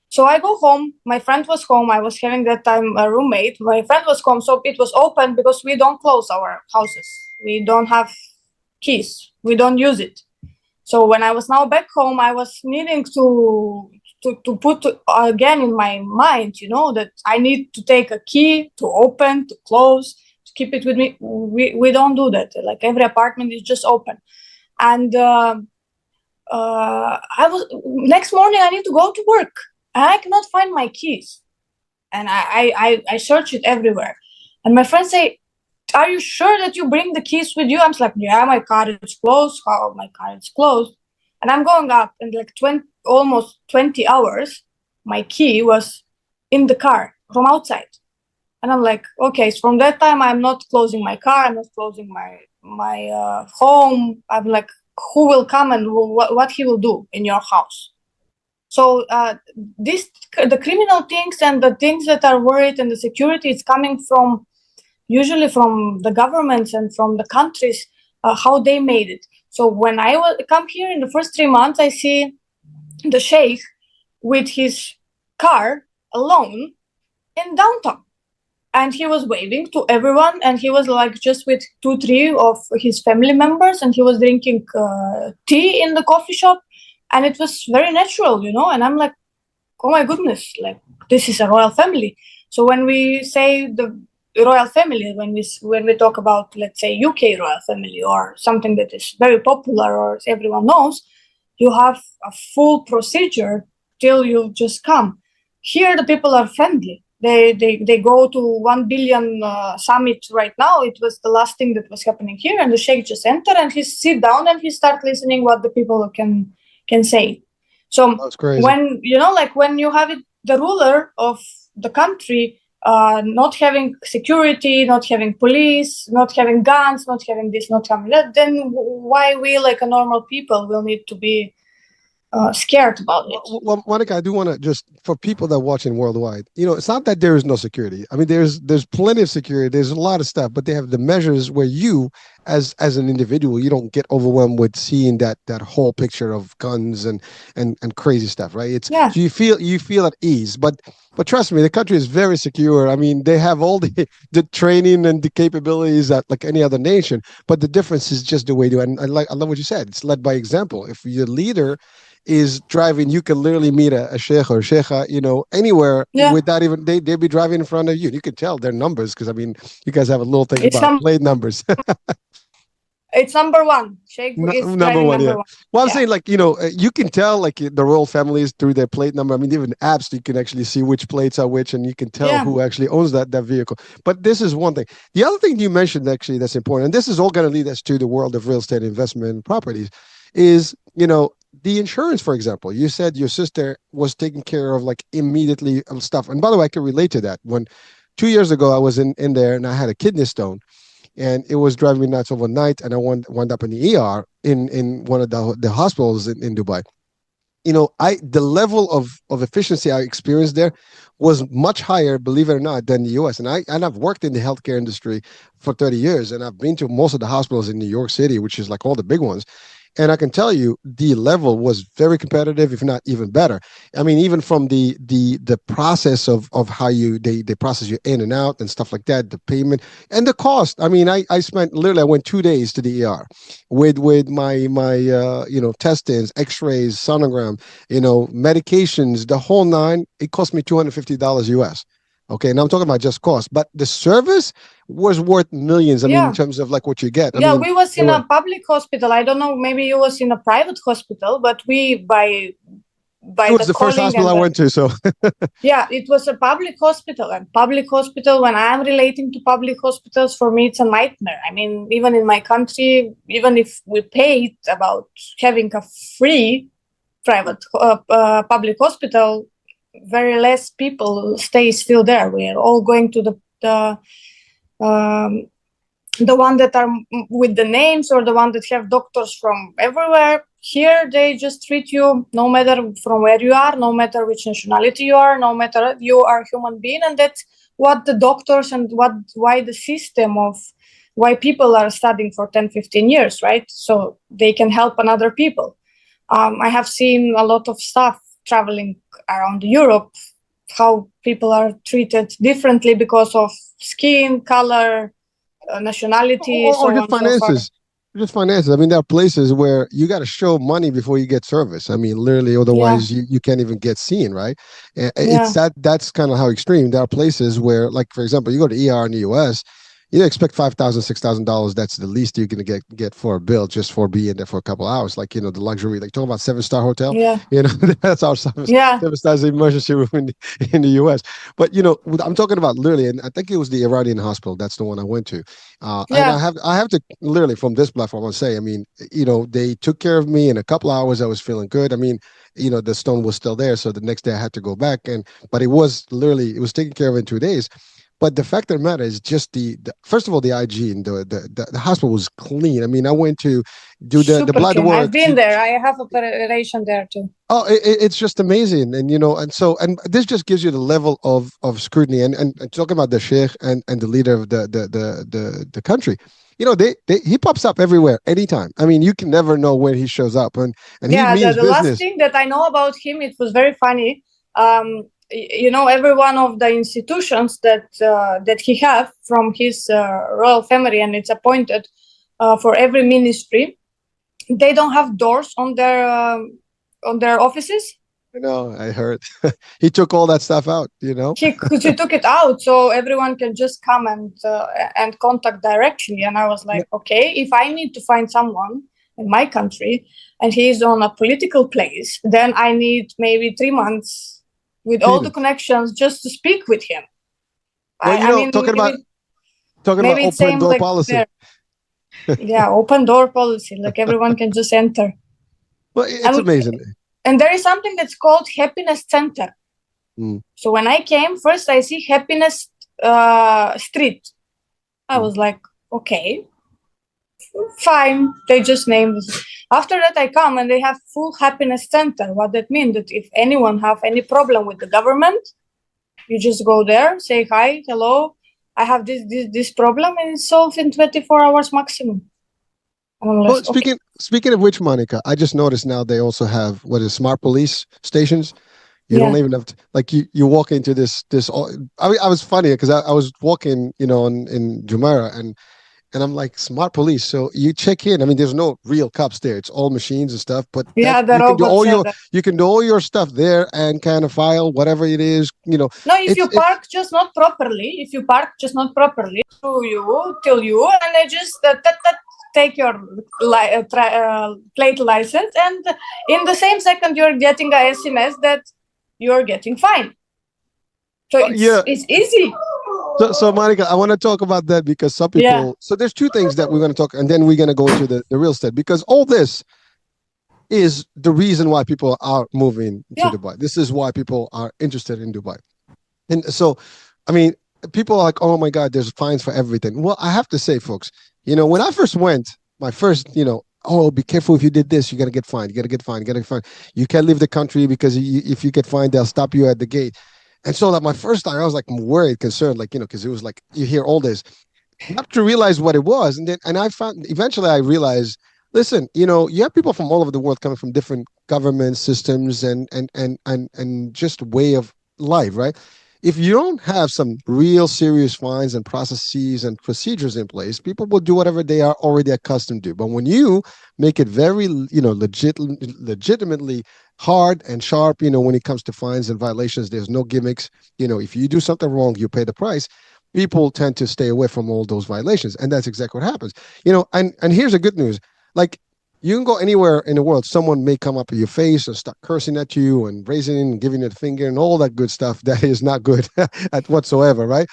So I go home, my friend was home, I was having that time a roommate, my friend was home, so it was open because we don't close our houses. We don't have keys, we don't use it. So when I was now back home, I was needing to put again in my mind, that I need to take a key to open, to close, to keep it with me. We don't do that. Like, every apartment is just open. And next morning I need to go to work, and I cannot find my keys. And I search it everywhere. And my friends say, are you sure that you bring the keys with you? I'm like, yeah, my car is closed. My car is closed. And I'm going up, and like almost 20 hours, my key was in the car from outside. And I'm like, okay, so from that time, I'm not closing my car. I'm not closing my home. I'm like, who will come and what he will do in your house? So the criminal things and the things that are worried and the security is coming from usually from the governments and from the countries, how they made it. So when I come here in the first 3 months, I see the sheikh with his car alone in downtown. And he was waving to everyone, and he was like just with 2-3 of his family members, and he was drinking tea in the coffee shop, and it was very natural, and I'm like, oh my goodness, like this is a royal family. So when we say the royal family, when we talk about, let's say, UK royal family or something that is very popular or everyone knows, you have a full procedure till you just come. Here the people are friendly. They go to 1 billion summit right now. It was the last thing that was happening here, and the sheikh just enter and he sit down and he start listening what the people can say. So That's crazy. when when you have the ruler of the country not having security, not having police, not having guns, not having this, not having that, then why we like a normal people will need to be scared about it? Well, Monika, I do want to just, for people that are watching worldwide, it's not that there is no security. I mean, there's plenty of security. There's a lot of stuff, but they have the measures where you, as an individual, you don't get overwhelmed with seeing that whole picture of guns and crazy stuff, right? Yeah. So you feel at ease, but trust me, the country is very secure. I mean, they have all the training and the capabilities that like any other nation, but the difference is just the way to. And I love what you said. It's led by example. If your leader is driving, you can literally meet a sheikh or sheikha, anywhere without even they'd be driving in front of you. You can tell their numbers because I mean, you guys have a little thing about plate numbers. It's number one. Sheikh is number one. number one. Well, I'm saying like you can tell like the royal families through their plate number. I mean, even apps you can actually see which plates are which, and you can tell who actually owns that vehicle. But this is one thing. The other thing you mentioned actually that's important, and this is all going to lead us to the world of real estate investment properties, is the insurance, for example. You said your sister was taking care of like immediately stuff. And by the way, I can relate to that. When 2 years ago, I was in there and I had a kidney stone and it was driving me nuts overnight. And I wound up in the ER in one of the hospitals in Dubai. The level of efficiency I experienced there was much higher, believe it or not, than the US. And I've worked in the healthcare industry for 30 years. And I've been to most of the hospitals in New York City, which is like all the big ones. And I can tell you the level was very competitive, if not even better. I mean, even from the process of how they process you in and out and stuff like that, the payment and the cost. I mean, I went 2 days to the ER with my testings, x-rays, sonogram, medications, the whole nine. It cost me $250 US. Okay, and I'm talking about just cost, but the service was worth millions. I mean, in terms of like what you get. We was in a public hospital. I don't know, maybe you was in a private hospital, but we by it was the first hospital I went to. So it was a public hospital, and public hospital. When I'm relating to public hospitals, for me it's a nightmare. I mean, even in my country, even if we paid about having a free private public hospital, very less people stay still there. We are all going to the one that are with the names or the one that have doctors from everywhere. Here they just treat you no matter from where you are, no matter which nationality you are, no matter you are a human being. And that's what the doctors and why the system of why people are studying for 10-15 years, right? So they can help another people. I have seen a lot of stuff traveling around Europe, how people are treated differently because of skin color, nationality, or just finances. Just finances. I mean, there are places where you got to show money before you get service. I mean, literally, otherwise you can't even get seen, right? It's that's kind of how extreme. There are places where, like, for example, you go to ER in the US, you expect $5,000, $6,000. That's the least you're gonna get for a bill just for being there for a couple hours. Like, the luxury, like talking about 7-star hotel. Yeah. That's our seven Yeah. stars emergency room in the US. But I'm talking about literally, and I think it was the Iranian hospital. That's the one I went to. And Yeah. I have to literally from this platform, I'll say, I mean, they took care of me in a couple hours. I was feeling good. I mean, the stone was still there. So the next day I had to go back, but it was taken care of in 2 days. But the fact of the matter is just the first of all, the hygiene, the hospital was clean. I mean, I went to do the Super blood clean. work. I've been there. I have operation there too. Oh, it's just amazing, and this just gives you the level of scrutiny. And talking about the sheikh and the leader of the country, he pops up everywhere, anytime. I mean, you can never know when he shows up, and Yeah, he means the business. last thing that I know about him, it was very funny. Every one of the institutions that he have from his royal family, and it's appointed for every ministry, they don't have doors on their offices. I know, I heard. He took all that stuff out, He took it out so everyone can just come and contact directly. And I was like, okay, if I need to find someone in my country and he's on a political place, then I need maybe 3 months with all the connections just to speak with him. Well, I mean, talking about open door policy. Yeah, open door policy, like everyone can just enter. Well, it's amazing. And there is something that's called Happiness Center. So when I came, first I see Happiness Street. I was like, okay, fine. They just named it. After that, I come and they have full Happiness Center. What that means? That if anyone have any problem with the government, you just go there, say hi, hello, I have this problem, and it's solved in 24 hours maximum. Well, speaking of which, Monika, I just noticed now they also have smart police stations. You don't even have to, like, you walk into this. I was funny because I was walking, in Jumeirah, and I'm like, smart police. So you check in. I mean, there's no real cops there. It's all machines and stuff. But you can do all your stuff there and kind of file whatever it is. No, if you park just not properly, till you, and they just take your plate license, and in the same second you're getting a SMS that you're getting fined. So it's easy. So Monika, I want to talk about that because some people. Yeah. So there's two things that we're going to talk, and then we're going to go into the real estate, because all this is the reason why people are moving to Dubai. This is why people are interested in Dubai. And so, I mean, people are like, oh my God, there's fines for everything. Well, I have to say, folks, when I first went, my first, oh, be careful if you did this, you're going to get fined. You can't leave the country because if you get fined, they'll stop you at the gate. And so that my first time, I was like worried, concerned, like, because it was like, you hear all this, not to realize what it was. And I found, eventually I realized, listen, you have people from all over the world coming from different government systems and just way of life, right? If you don't have some real serious fines and processes and procedures in place, people will do whatever they are already accustomed to. But when you make it very, legitimately hard and sharp, when it comes to fines and violations, there's no gimmicks. If you do something wrong, you pay the price. People tend to stay away from all those violations. And that's exactly what happens. And here's the good news. Like, you can go anywhere in the world. Someone may come up in your face and start cursing at you and raising and giving you the finger and all that good stuff that is not good at whatsoever, right?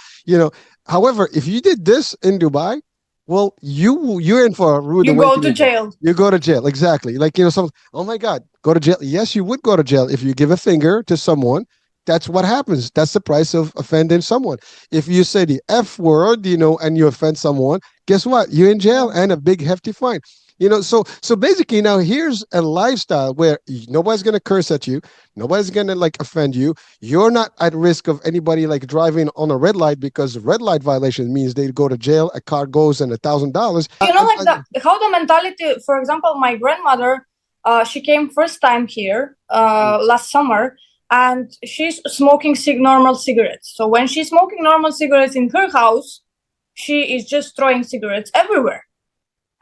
However, if you did this in Dubai, well, you're in for a rude awakening. You go to jail. You go to jail, exactly. Like, oh my God, go to jail. Yes, you would go to jail if you give a finger to someone. That's what happens. That's the price of offending someone. If you say the F word, and you offend someone, guess what? You're in jail and a big hefty fine. So basically now here's a lifestyle where nobody's going to curse at you. Nobody's going to offend you. You're not at risk of anybody driving on a red light, because red light violation means they go to jail, a car goes, and $1,000. How the mentality, for example, my grandmother, she came first time here last summer, and she's smoking normal cigarettes. So when she's smoking normal cigarettes in her house, she is just throwing cigarettes everywhere.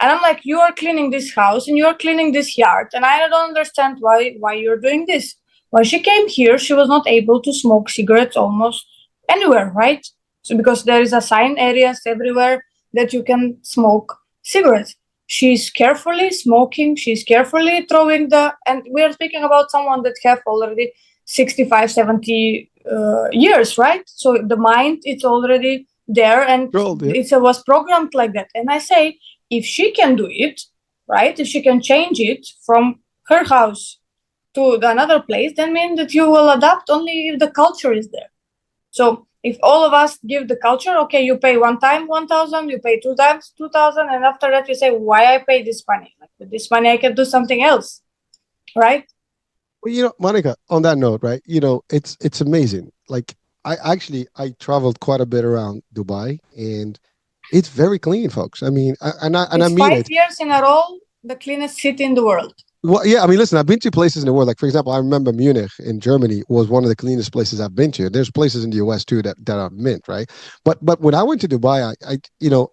And I'm like, you are cleaning this house and you are cleaning this yard, and I don't understand why you're doing this. When she came here, she was not able to smoke cigarettes almost anywhere, right? So because there is a sign areas everywhere that you can smoke cigarettes. She's carefully smoking, she's carefully throwing and we are speaking about someone that have already 65, 70 years, right? So the mind, it's already there, and it was programmed like that. And I say, if she can do it, right, if she can change it from her house to another place, then mean that you will adapt only if the culture is there. So if all of us give the culture, okay, you pay one time 1,000, you pay two times 2,000, and after that you say, why I pay this money? Like, with this money I can do something else, right? Well, Monica, on that note, right? It's amazing. Like I traveled quite a bit around Dubai, and it's very clean, folks. I mean, I It's mean 5 years in a row the cleanest city in the world. Well, yeah, I mean, listen, I've been to places in the world. Like, for example, I remember Munich in Germany was one of the cleanest places I've been to. There's places in the US too that are mint, right? But when I went to Dubai,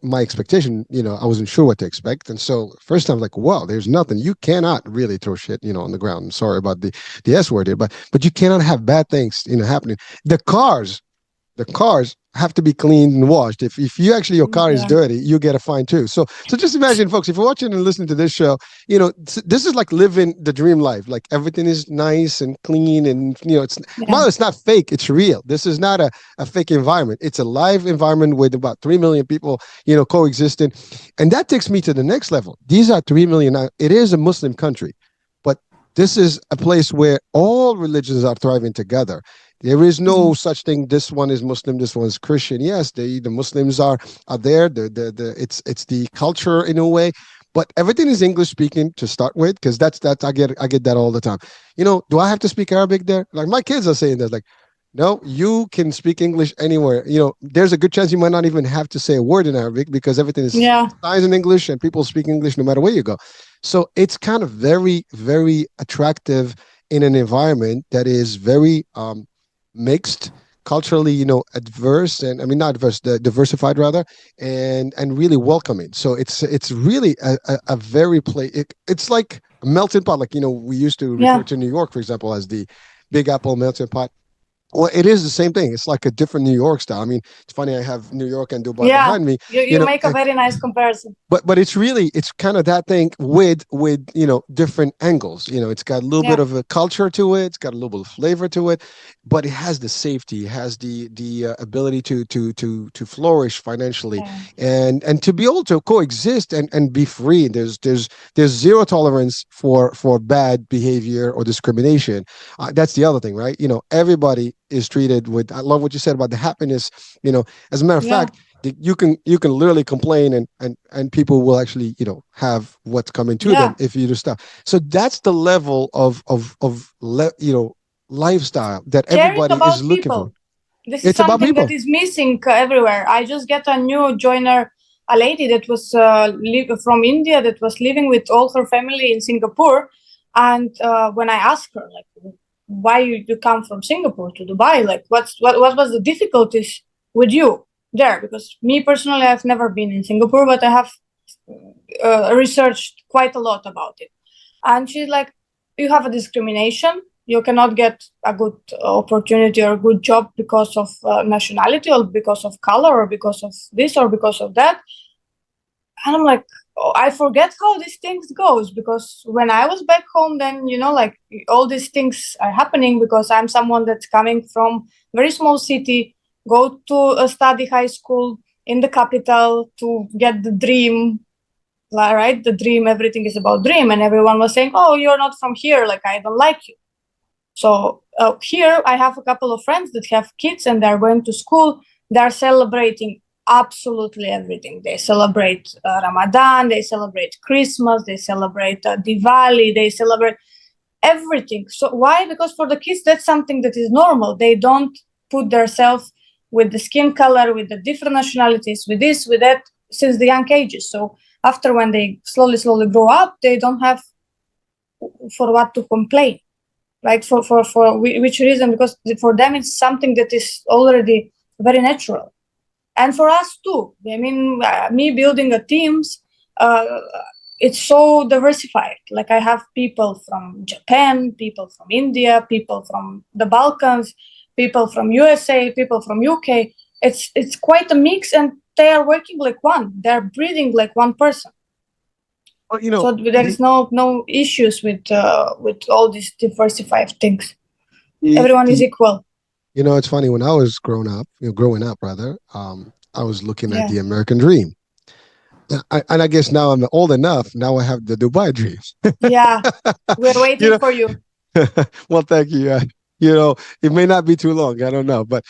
my expectation, I wasn't sure what to expect. And so first time, like, wow, there's nothing. You cannot really throw shit, on the ground. I'm sorry about the S word here, but you cannot have bad things, happening. The cars have to be cleaned and washed. If your car is dirty, you get a fine too. So just imagine, folks, if you're watching and listening to this show, this is like living the dream life. Like everything is nice and clean, and it's not fake. It's real. This is not a fake environment. It's a live environment with about 3 million people, coexisting, and that takes me to the next level. These are 3 million. Now, it is a Muslim country, but this is a place where all religions are thriving together. There is no such thing. This one is Muslim. This one is Christian. Yes, the Muslims are there. It's the culture in a way, but everything is English speaking to start with, because that's I get that all the time. Do I have to speak Arabic there? Like my kids are saying that, like, no, you can speak English anywhere. There's a good chance you might not even have to say a word in Arabic, because everything is signs in English and people speak English no matter where you go. So it's kind of very, very attractive in an environment that is very mixed, culturally, adverse, and I mean not adverse, diversified rather, and really welcoming. So it's really a very it's like a melting pot. Like we used to refer to New York, for example, as the Big Apple melting pot. Well, it is the same thing. It's like a different New York style. I mean, it's funny. I have New York and Dubai behind me. You make a very nice comparison. But it's kind of that thing with different angles. It's got a little bit of a culture to it. It's got a little bit of flavor to it, but it has the safety. It has the ability to flourish financially, and to be able to coexist and be free. There's zero tolerance for bad behavior or discrimination. That's the other thing, right? Everybody is treated with. I love what you said about the happiness. As a matter of fact, you can literally complain and people will actually have what's coming to them if you do stuff. So that's the level of lifestyle that everybody is looking for. This is something that is missing everywhere. I just get a new joiner, a lady that was from India, that was living with all her family in Singapore, and when I asked her, like, why you come from Singapore to Dubai? Like, what was the difficulties with you there? Because me personally, I've never been in Singapore, but I have researched quite a lot about it. And she's like, you have a discrimination. You cannot get a good opportunity or a good job because of nationality, or because of color, or because of this, or because of that. And I'm like, I forget how these things goes, because when I was back home, then like all these things are happening because I'm someone that's coming from very small city, go to study high school in the capital to get the dream, right? The dream, everything is about dream, and everyone was saying, oh, you're not from here, like I don't like you. So here I have a couple of friends that have kids and they're going to school. They're celebrating absolutely everything. They celebrate Ramadan, they celebrate Christmas, they celebrate Diwali, they celebrate everything. So why? Because for the kids, that's something that is normal. They don't put themselves with the skin color, with the different nationalities, with this, with that, since the young ages. So after, when they slowly grow up, they don't have for what to complain. Like for which reason? Because for them, it's something that is already very natural. And for us too. I mean, me building a teams, it's so diversified. Like I have people from Japan, people from India, people from the Balkans, people from USA, people from UK. it's quite a mix, and they are working like one. They're breathing like one person. Well, So there is no issues with all these diversified things. Everyone is equal. It's funny, when I was growing up rather, I was looking at Yeah. the American dream. And I guess now I'm old enough. Now I have the Dubai dream. Yeah, we're waiting for you. Well, thank you. It may not be too long. I don't know, but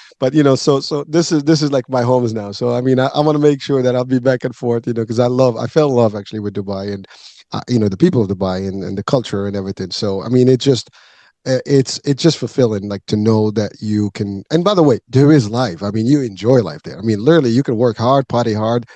so this is like my homes now. So I mean, I want to make sure that I'll be back and forth. Because I fell in love actually with Dubai, and the people of Dubai, and the culture and everything. So I mean, it's just fulfilling, like, to know that you can. And by the way, there is life. I mean, you enjoy life there. I mean, literally, you can work hard, party hard.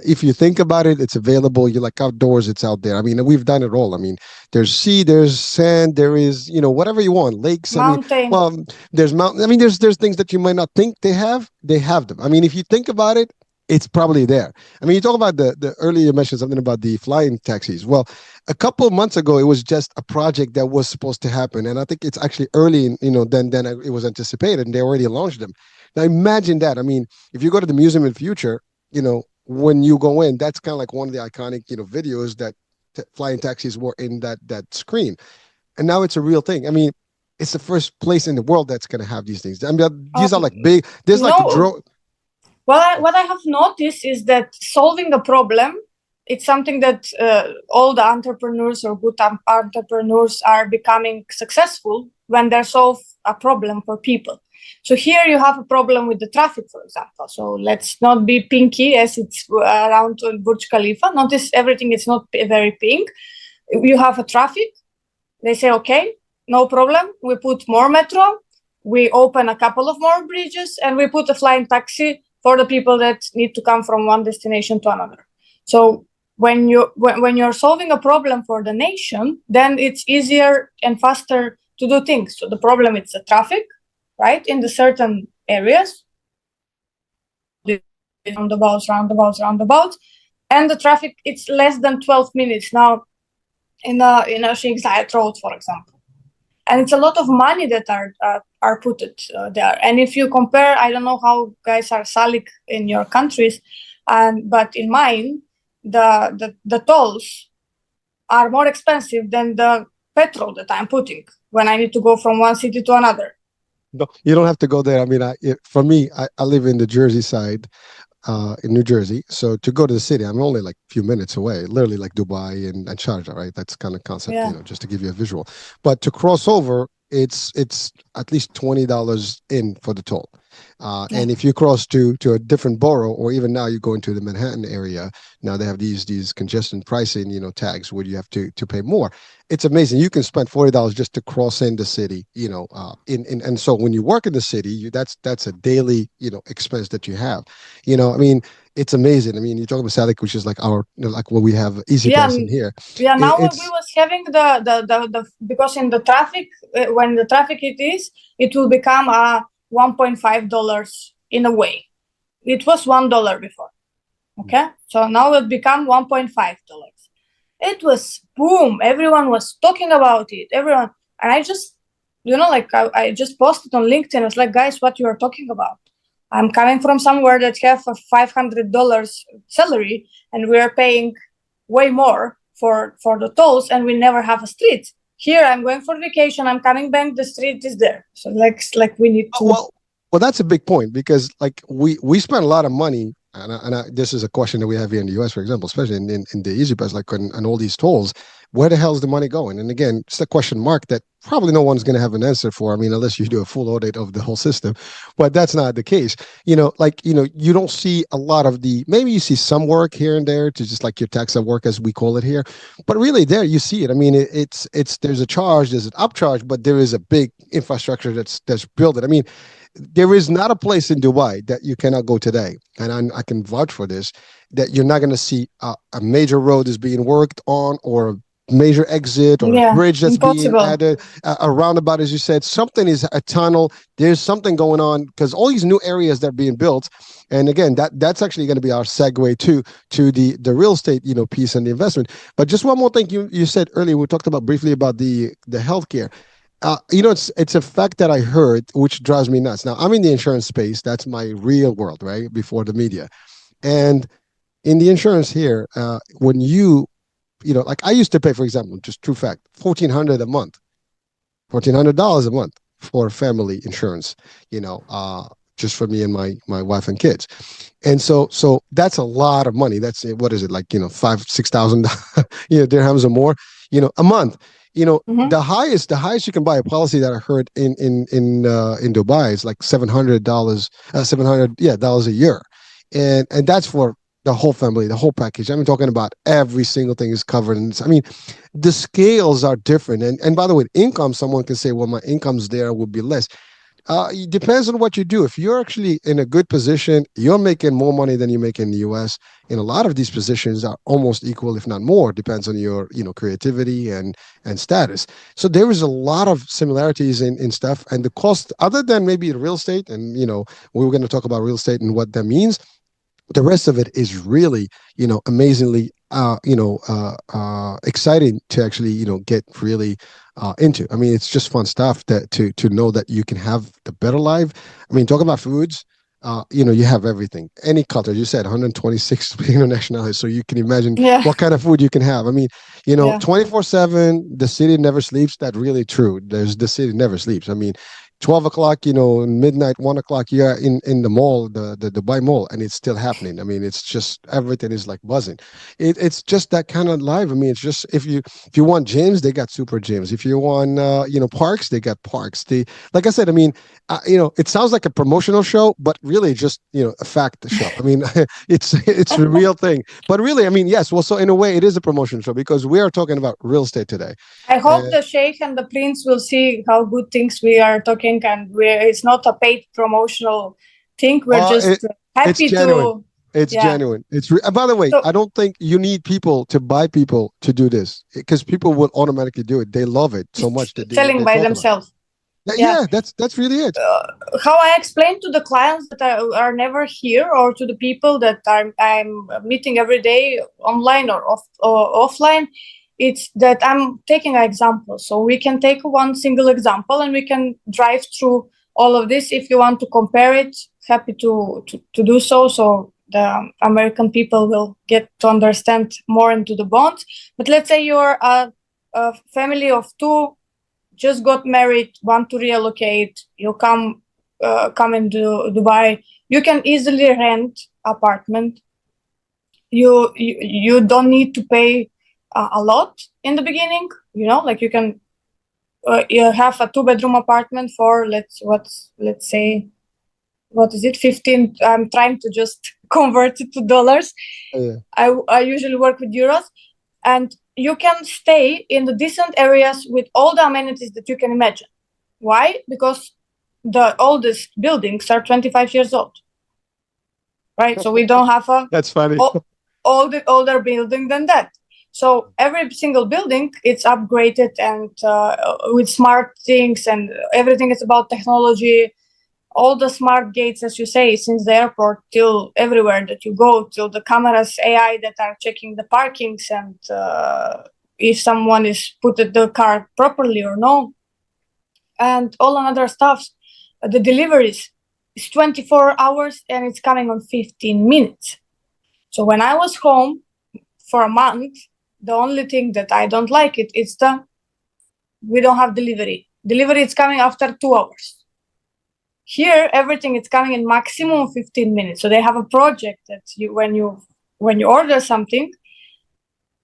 If you think about it, it's available. You like outdoors, it's out there. I mean, we've done it all. I mean, there's sea, there's sand, there is, whatever you want, lakes. Mountain. I mean, well, there's mountain. I mean, there's things that you might not think they have. They have them. I mean, if you think about it, it's probably there. I mean, you talk about the earlier, you mentioned something about the flying taxis. Well, a couple of months ago, it was just a project that was supposed to happen, and I think it's actually early, than it was anticipated, and they already launched them. Now, imagine that. I mean, if you go to the Museum of the Future, when you go in, that's kind of like one of the iconic, videos that flying taxis were in that screen. And now it's a real thing. I mean, it's the first place in the world that's going to have these things. I mean, these are like big, there's like a drone. Well, what I have noticed is that solving a problem, it's something that all the entrepreneurs or good entrepreneurs are becoming successful when they solve a problem for people. So here you have a problem with the traffic, for example. So let's not be pinky as it's around Burj Khalifa. Notice everything is not very pink. You have a traffic. They say, okay, no problem. We put more metro. We open a couple of more bridges, and we put a flying taxi for the people that need to come from one destination to another. So when you're solving a problem for the nation, then it's easier and faster to do things. So the problem is the traffic, right? In the certain areas, roundabouts, and the traffic, it's less than 12 minutes now in a Sheikh Zayed road, for example. And it's a lot of money that are put there. And if you compare, I don't know how guys are salic in your countries, but in mine, the tolls are more expensive than the petrol that I'm putting when I need to go from one city to another. No, you don't have to go there. I mean, for me, I live in the Jersey side, in New Jersey. So to go to the city, I'm only like a few minutes away, literally like Dubai and Sharjah, right? That's kind of concept, just to give you a visual. But to cross over, it's at least $20 in for the toll. And if you cross to a different borough, or even now you go into the Manhattan area, now they have these congestion pricing, tags where you have to pay more. It's amazing. You can spend $40 just to cross in the city, and so when you work in the city, that's a daily, expense that you have. I mean, it's amazing. I mean, you talk about Salik, which is like our, like what we have Easy Pass in here. Yeah, now we was having the because in the traffic, when the traffic it will become a $1.5 in a way. It was $1 before. Okay, so now it become $1.5. It was boom. Everyone was talking about it. Everyone, and I just, I just posted on LinkedIn. I was like, guys, what you are talking about? I'm coming from somewhere that have a $500 salary, and we are paying way more for the tolls, and we never have a street. Here, I'm going for vacation. I'm coming back. The street is there. So like we need to. Well, that's a big point, because like we spend a lot of money, and this is a question that we have here in the US, for example, especially in the Easy Pass, like on all these tolls. Where the hell is the money going? And again, it's a question mark that probably no one's going to have an answer for. I mean, unless you do a full audit of the whole system, but that's not the case. You don't see a lot of maybe you see some work here and there to just like your tax at work, as we call it here, but really there you see it. I mean, it's there's a charge, there's an upcharge, but there is a big infrastructure that's built. I mean, there is not a place in Dubai that you cannot go today, and I can vouch for this, that you're not going to see a major road is being worked on, or a major exit, or a bridge that's being added, a roundabout, as you said. Something is a tunnel. There's something going on, because all these new areas that are being built. And again, that's actually going to be our segue to the real estate, piece and the investment. But just one more thing you said earlier, we talked about briefly about the healthcare. it's a fact that I heard, which drives me nuts. Now, I'm in the insurance space. That's my real world, right? Before the media. And in the insurance here, when like I used to pay, for example, just true fact, $1,400 a month for family insurance, just for me and my wife and kids. And so that's a lot of money. That's what is it, like, 5,000-6,000 dirhams or more, a month. Mhm. The highest you can buy a policy that I heard in Dubai is like $700, $700 a year, and that's for the whole family, the whole package. I'm talking about every single thing is covered. And I mean, the scales are different. And by the way, income, someone can say, well, my income's there would be less. It depends on what you do. If you're actually in a good position, you're making more money than you make in the US. And a lot of these positions are almost equal, if not more. Depends on your, creativity and status. So there is a lot of similarities in stuff. And the cost, other than maybe real estate, and we were going to talk about real estate and what that means. The rest of it is really, amazingly, exciting to actually, get really into. I mean, it's just fun stuff to know that you can have the better life. I mean, talk about foods. You have everything. Any culture. You said 126 nationalities, so you can imagine Yeah. what kind of food you can have. I mean, Yeah. 24/7. The city never sleeps. That's really true. The city never sleeps. I mean, 12 o'clock, midnight, 1 o'clock, you're in the mall, the Dubai Mall, and it's still happening. I mean, it's just everything is like buzzing. It's just that kind of life. I mean, it's just if you want gyms, they got super gyms. If you want parks, they got parks. Like I said, I mean, it sounds like a promotional show, but really just a fact show. I mean, it's a real thing. But really, I mean, yes. Well, so in a way, it is a promotion show because we are talking about real estate today. I hope the Sheikh and the Prince will see how good things we are talking, and it's not a paid promotional thing. We're just happy it's genuine. to. It's Yeah. genuine. By the way, So- I don't think you need people to buy people to do this because people will automatically do it. They love it so much that selling they by talk about it. themselves. Yeah, that's really it. How I explain to the clients that are never here, or to the people that I'm meeting every day online or offline, it's that I'm taking an example. So we can take one single example and we can drive through all of this. If you want to compare it, happy to do so. So the American people will get to understand more into the bonds. But let's say you're a family of two, just got married, want to relocate, you come into Dubai, you can easily rent apartment. You don't need to pay a lot in the beginning, like you can you have a 2-bedroom apartment for let's say, what is it, 15. I'm trying to just convert it to dollars. Yeah. I usually work with euros, and you can stay in the decent areas with all the amenities that you can imagine. Why? Because the oldest buildings are 25 years old, right? So we don't have That's funny. older building than that. So every single building, it's upgraded and with smart things, and everything is about technology. All the smart gates, as you say, since the airport till everywhere that you go, till the cameras, AI that are checking the parkings and if someone is put the car properly or no, and all another stuff. The deliveries is 24 hours and it's coming on 15 minutes. So when I was home for a month, the only thing that I don't like it's we don't have delivery. Delivery is coming after 2 hours. Here, everything is coming in maximum 15 minutes. So they have a project that when you order something,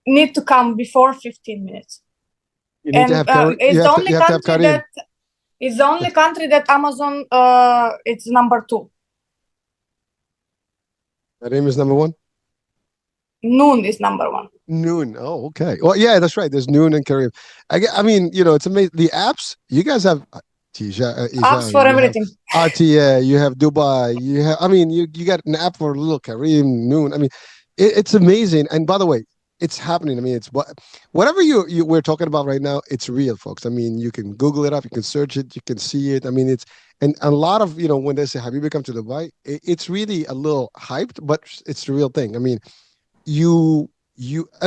need to come before 15 minutes. You need to have it's the only you have to have country Karim. it's the only country that Amazon it's number 2. Karim is number 1. Noon is number 1. Noon. Oh, okay. Well, yeah, that's right. There's Noon and Karim. I mean, it's amazing. The apps you guys have. Apps for everything. RTA, you have Dubai, you got an app for little Kareem, Noon. I mean, it's amazing. And by the way, it's happening. I mean, it's whatever we're talking about right now, it's real, folks. I mean, you can Google it up, you can search it, you can see it. I mean, and a lot of, when they say, have you come to Dubai? It's really a little hyped, but it's the real thing. I mean, and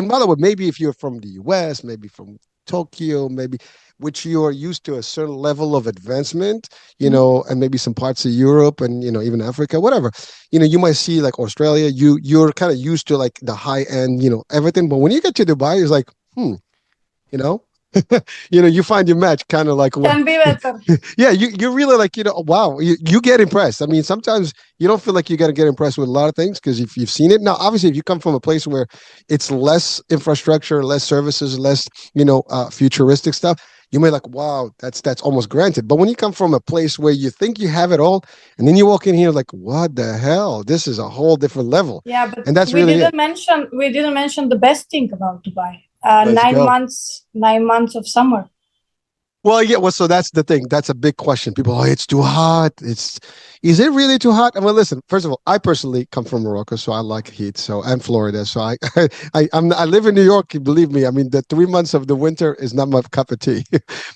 by the way, maybe if you're from the US, maybe from Tokyo, maybe, which you are used to a certain level of advancement, and maybe some parts of Europe and, even Africa, whatever. You might see like Australia, you're kind of used to like the high end, everything. But when you get to Dubai, it's like, you know, you find your match kind of like, Can be better. yeah, you really like, wow, you get impressed. I mean, sometimes you don't feel like you got to get impressed with a lot of things because if you've seen it. Now, obviously, if you come from a place where it's less infrastructure, less services, less, futuristic stuff, you may like, wow, that's almost granted. But when you come from a place where you think you have it all, and then you walk in here like, what the hell? This is a whole different level. Yeah, but And that's we really didn't it. mention the best thing about Dubai. Let's 9 go. months of summer. Well, yeah. Well, so that's the thing. That's a big question. People, it's too hot. Is it really too hot? Well, listen. First of all, I personally come from Morocco, so I like heat. So and Florida, so I live in New York. Believe me, I mean the 3 months of the winter is not my cup of tea.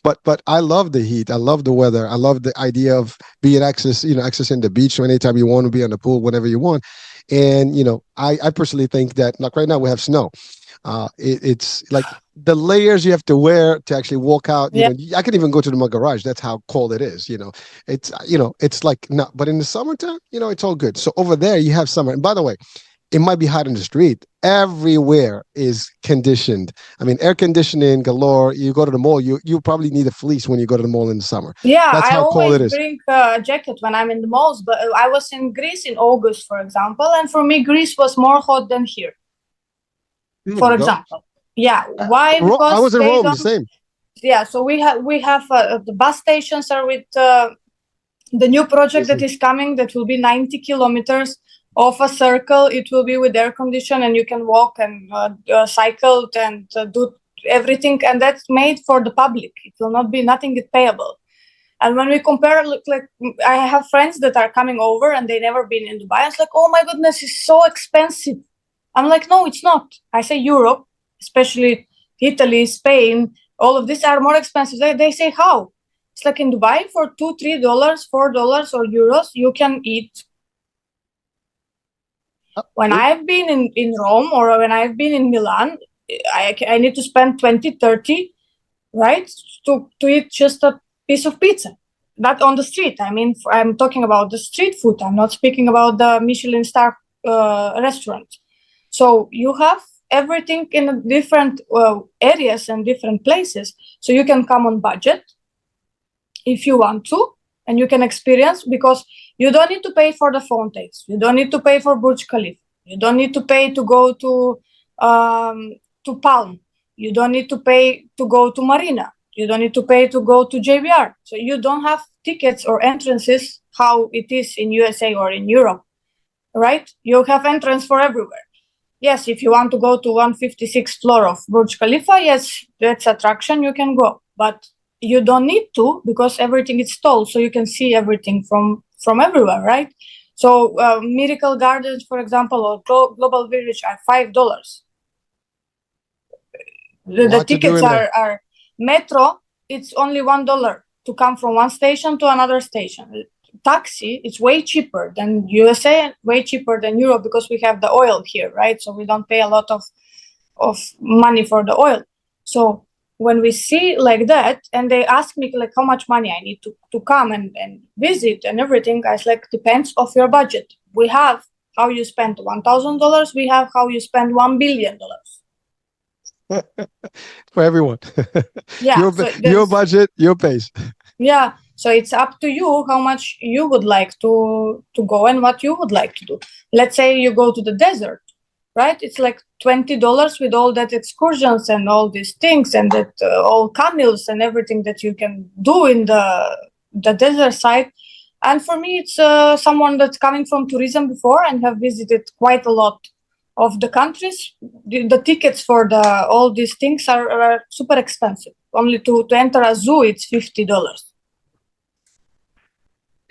but I love the heat. I love the weather. I love the idea of being accessing the beach. So anytime you want to be on the pool, whenever you want. And I personally think that like right now we have snow. It's like the layers you have to wear to actually walk out. I can even go to my garage. That's how cold it is. It's like no. But in the summertime, it's all good. So over there you have summer. And by the way, it might be hot in the street. Everywhere is conditioned. I mean, air conditioning galore. You go to the mall, you probably need a fleece when you go to the mall in the summer. Yeah, That's I how cold it always is. bring a jacket when I'm in the malls. But I was in Greece in August, for example, and for me, Greece was more hot than here. For example, yeah. Why? I Because was in they Rome, don't. the same. Yeah, so we have the bus stations are with the new project that is coming. That will be 90 kilometers of a circle. It will be with air condition, and you can walk and cycle and do everything. And that's made for the public. It will not be nothing is payable. And when we compare, like I have friends that are coming over and they never been in Dubai. It's like, oh my goodness, it's so expensive. I'm like, no, it's not. I say Europe, especially Italy, Spain, all of these are more expensive. They say how? It's like in Dubai for $2, $3, $4 or euros, you can eat. When I've been in Rome or when I've been in Milan, I need to spend 20, 30, right, to eat just a piece of pizza. Not on the street. I mean, I'm talking about the street food. I'm not speaking about the Michelin star restaurant. So you have everything in different areas and different places. So you can come on budget if you want to, and you can experience because you don't need to pay for the fountains. You don't need to pay for Burj Khalifa. You don't need to pay to go to Palm. You don't need to pay to go to Marina. You don't need to pay to go to JBR. So you don't have tickets or entrances how it is in USA or in Europe, right? You have entrance for everywhere. Yes, if you want to go to 156th floor of Burj Khalifa, yes, that's attraction, you can go. But you don't need to because everything is tall, so you can see everything from everywhere, right? So Miracle Gardens, for example, or Global Village are $5. The tickets are metro, it's only $1 to come from one station to another station. Taxi, it's way cheaper than USA, way cheaper than Europe because we have the oil here, right? So we don't pay a lot of money for the oil. So when we see like that, and they ask me like how much money I need to come and visit and everything, I was like, depends of your budget. We have how you spend $1,000. We have how you spend $1 billion. For everyone. Yeah. Your budget, your pace. Yeah. So it's up to you how much you would like to go and what you would like to do. Let's say you go to the desert, right? It's like $20 with all that excursions and all these things and that all camels and everything that you can do in the desert side. And for me, it's someone that's coming from tourism before and have visited quite a lot of the countries. The tickets for all these things are super expensive. Only to enter a zoo, it's $50.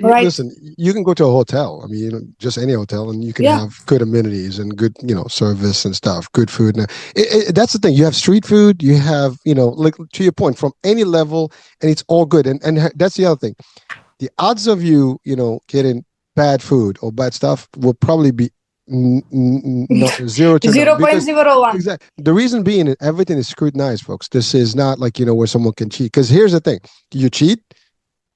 Right. Listen, you can go to a hotel. I mean, just any hotel, and you can have good amenities and good, service and stuff, good food. That's the thing. You have street food. You have, like to your point, from any level, and it's all good. And that's the other thing. The odds of you, getting bad food or bad stuff will probably be No, zero to none. Because 0.01. exactly the reason being everything is scrutinized, folks. This is not like where someone can cheat. Because here's the thing: you cheat,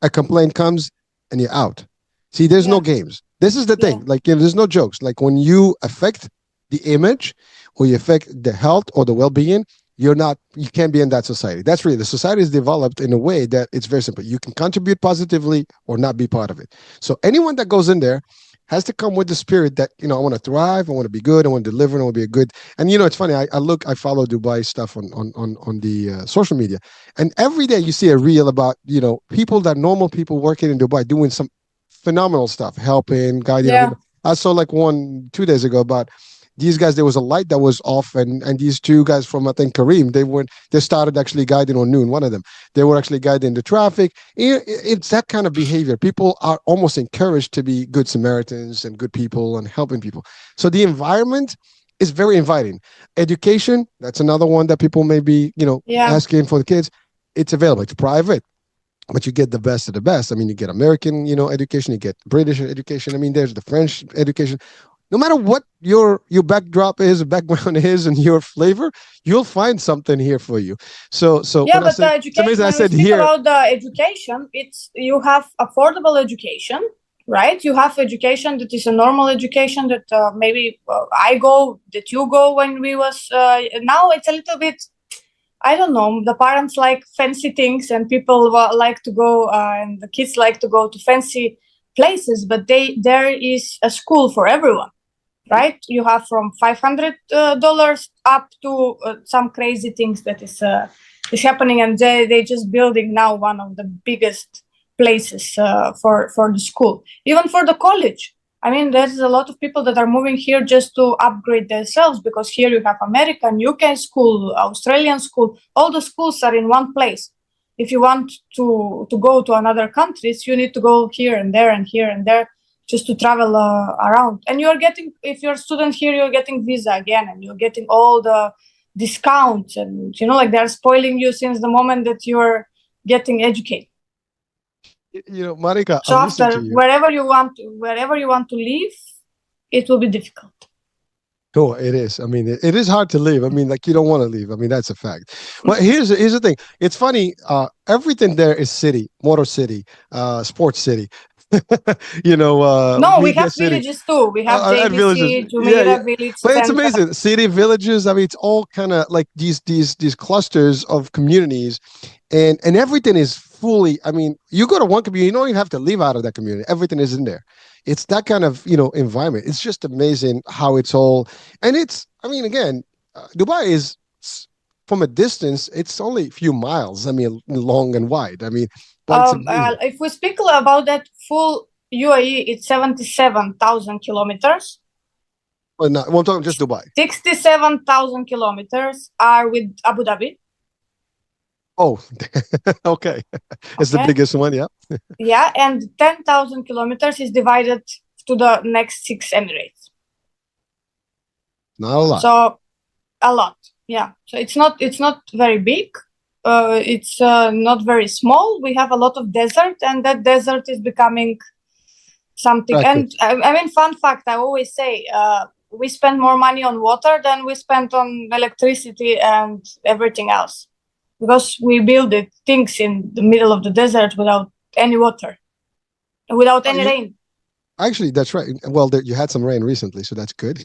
a complaint comes, and you're out. See, there's no games. This is the thing. Like there's no jokes. Like when you affect the image, or you affect the health or the well-being, you can't be in that society. That's really the society is developed in a way that it's very simple. You can contribute positively or not be part of it. So anyone that goes in there has to come with the spirit that I want to thrive, I want to be good, I want to deliver, I want to be a good. And it's funny. I follow Dubai stuff on the social media, and every day you see a reel about normal people working in Dubai doing some phenomenal stuff, helping, guiding. Yeah. I saw like 2 days ago about these guys. There was a light that was off, and these two guys from, I think, Kareem, they started actually guiding on noon. One of them, they were actually guiding the traffic. It's that kind of behavior. People are almost encouraged to be good Samaritans and good people and helping people. So the environment is very inviting. Education, that's another one that people may be, asking for the kids. It's available. It's private, but you get the best of the best. I mean, you get American, education, you get British education. I mean, there's the French education. No matter what your backdrop is, background is, and your flavor, you'll find something here for you. So yeah, but the education. When we speak about the education, you have affordable education, right? You have education that is a normal education that maybe I go, that you go when we was. Now it's a little bit. I don't know. The parents like fancy things, and people like to go, and the kids like to go to fancy places. But there is a school for everyone. Right, you have from $500 up to some crazy things that is happening, and they just building now one of the biggest places for the school, even for the college. I mean, there's a lot of people that are moving here just to upgrade themselves, because here you have American, UK school, Australian school. All the schools are in one place. If you want to go to another countries, you need to go here and there and here and there, just to travel around. And you're getting, if you're a student here, you're getting visa again, and you're getting all the discounts, and like they're spoiling you since the moment that you're getting educated. Monika, so after wherever you want to live, it will be difficult. Oh, it is. I mean, it is hard to leave. I mean, like, you don't want to leave. I mean, that's a fact. But here's the thing. It's funny. Everything there is city, motor city, sports city. No, we have villages too. We have JBC, Jumeirah village. But it's amazing. City, villages. I mean, it's all kind of like these clusters of communities, and everything is fully. I mean, you go to one community, you don't even have to leave out of that community. Everything is in there. It's that kind of environment. It's just amazing how it's all. And it's. I mean, again, Dubai is, from a distance, it's only a few miles. I mean, long and wide. I mean. If we speak about that full UAE, it's 77,000 kilometers. Well, no, we're talking just Dubai. 67,000 kilometers are with Abu Dhabi. Oh, okay. It's the biggest one, yeah. Yeah, and 10,000 kilometers is divided to the next 6 Emirates. Not a lot. So, a lot, yeah. So it's not very big. It's not very small. We have a lot of desert, and that desert is becoming something. And I mean, fun fact, I always say, we spend more money on water than we spend on electricity and everything else, because we build things in the middle of the desert without any water, without any rain. Actually, that's right. Well, you had some rain recently, so that's good.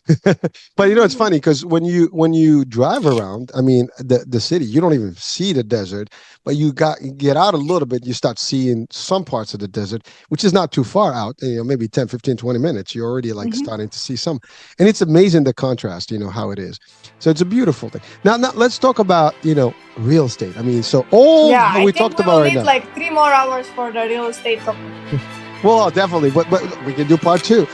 But it's funny because when you drive around, I mean, the city, you don't even see the desert, but you get out a little bit, you start seeing some parts of the desert, which is not too far out. Maybe 10, 15, 20 minutes, you're already like starting to see some. And it's amazing the contrast, how it is. So it's a beautiful thing. Now let's talk about, real estate. I mean, so what we talked about right now. Like 3 more hours for the real estate topic. Well, definitely, but we can do part 2.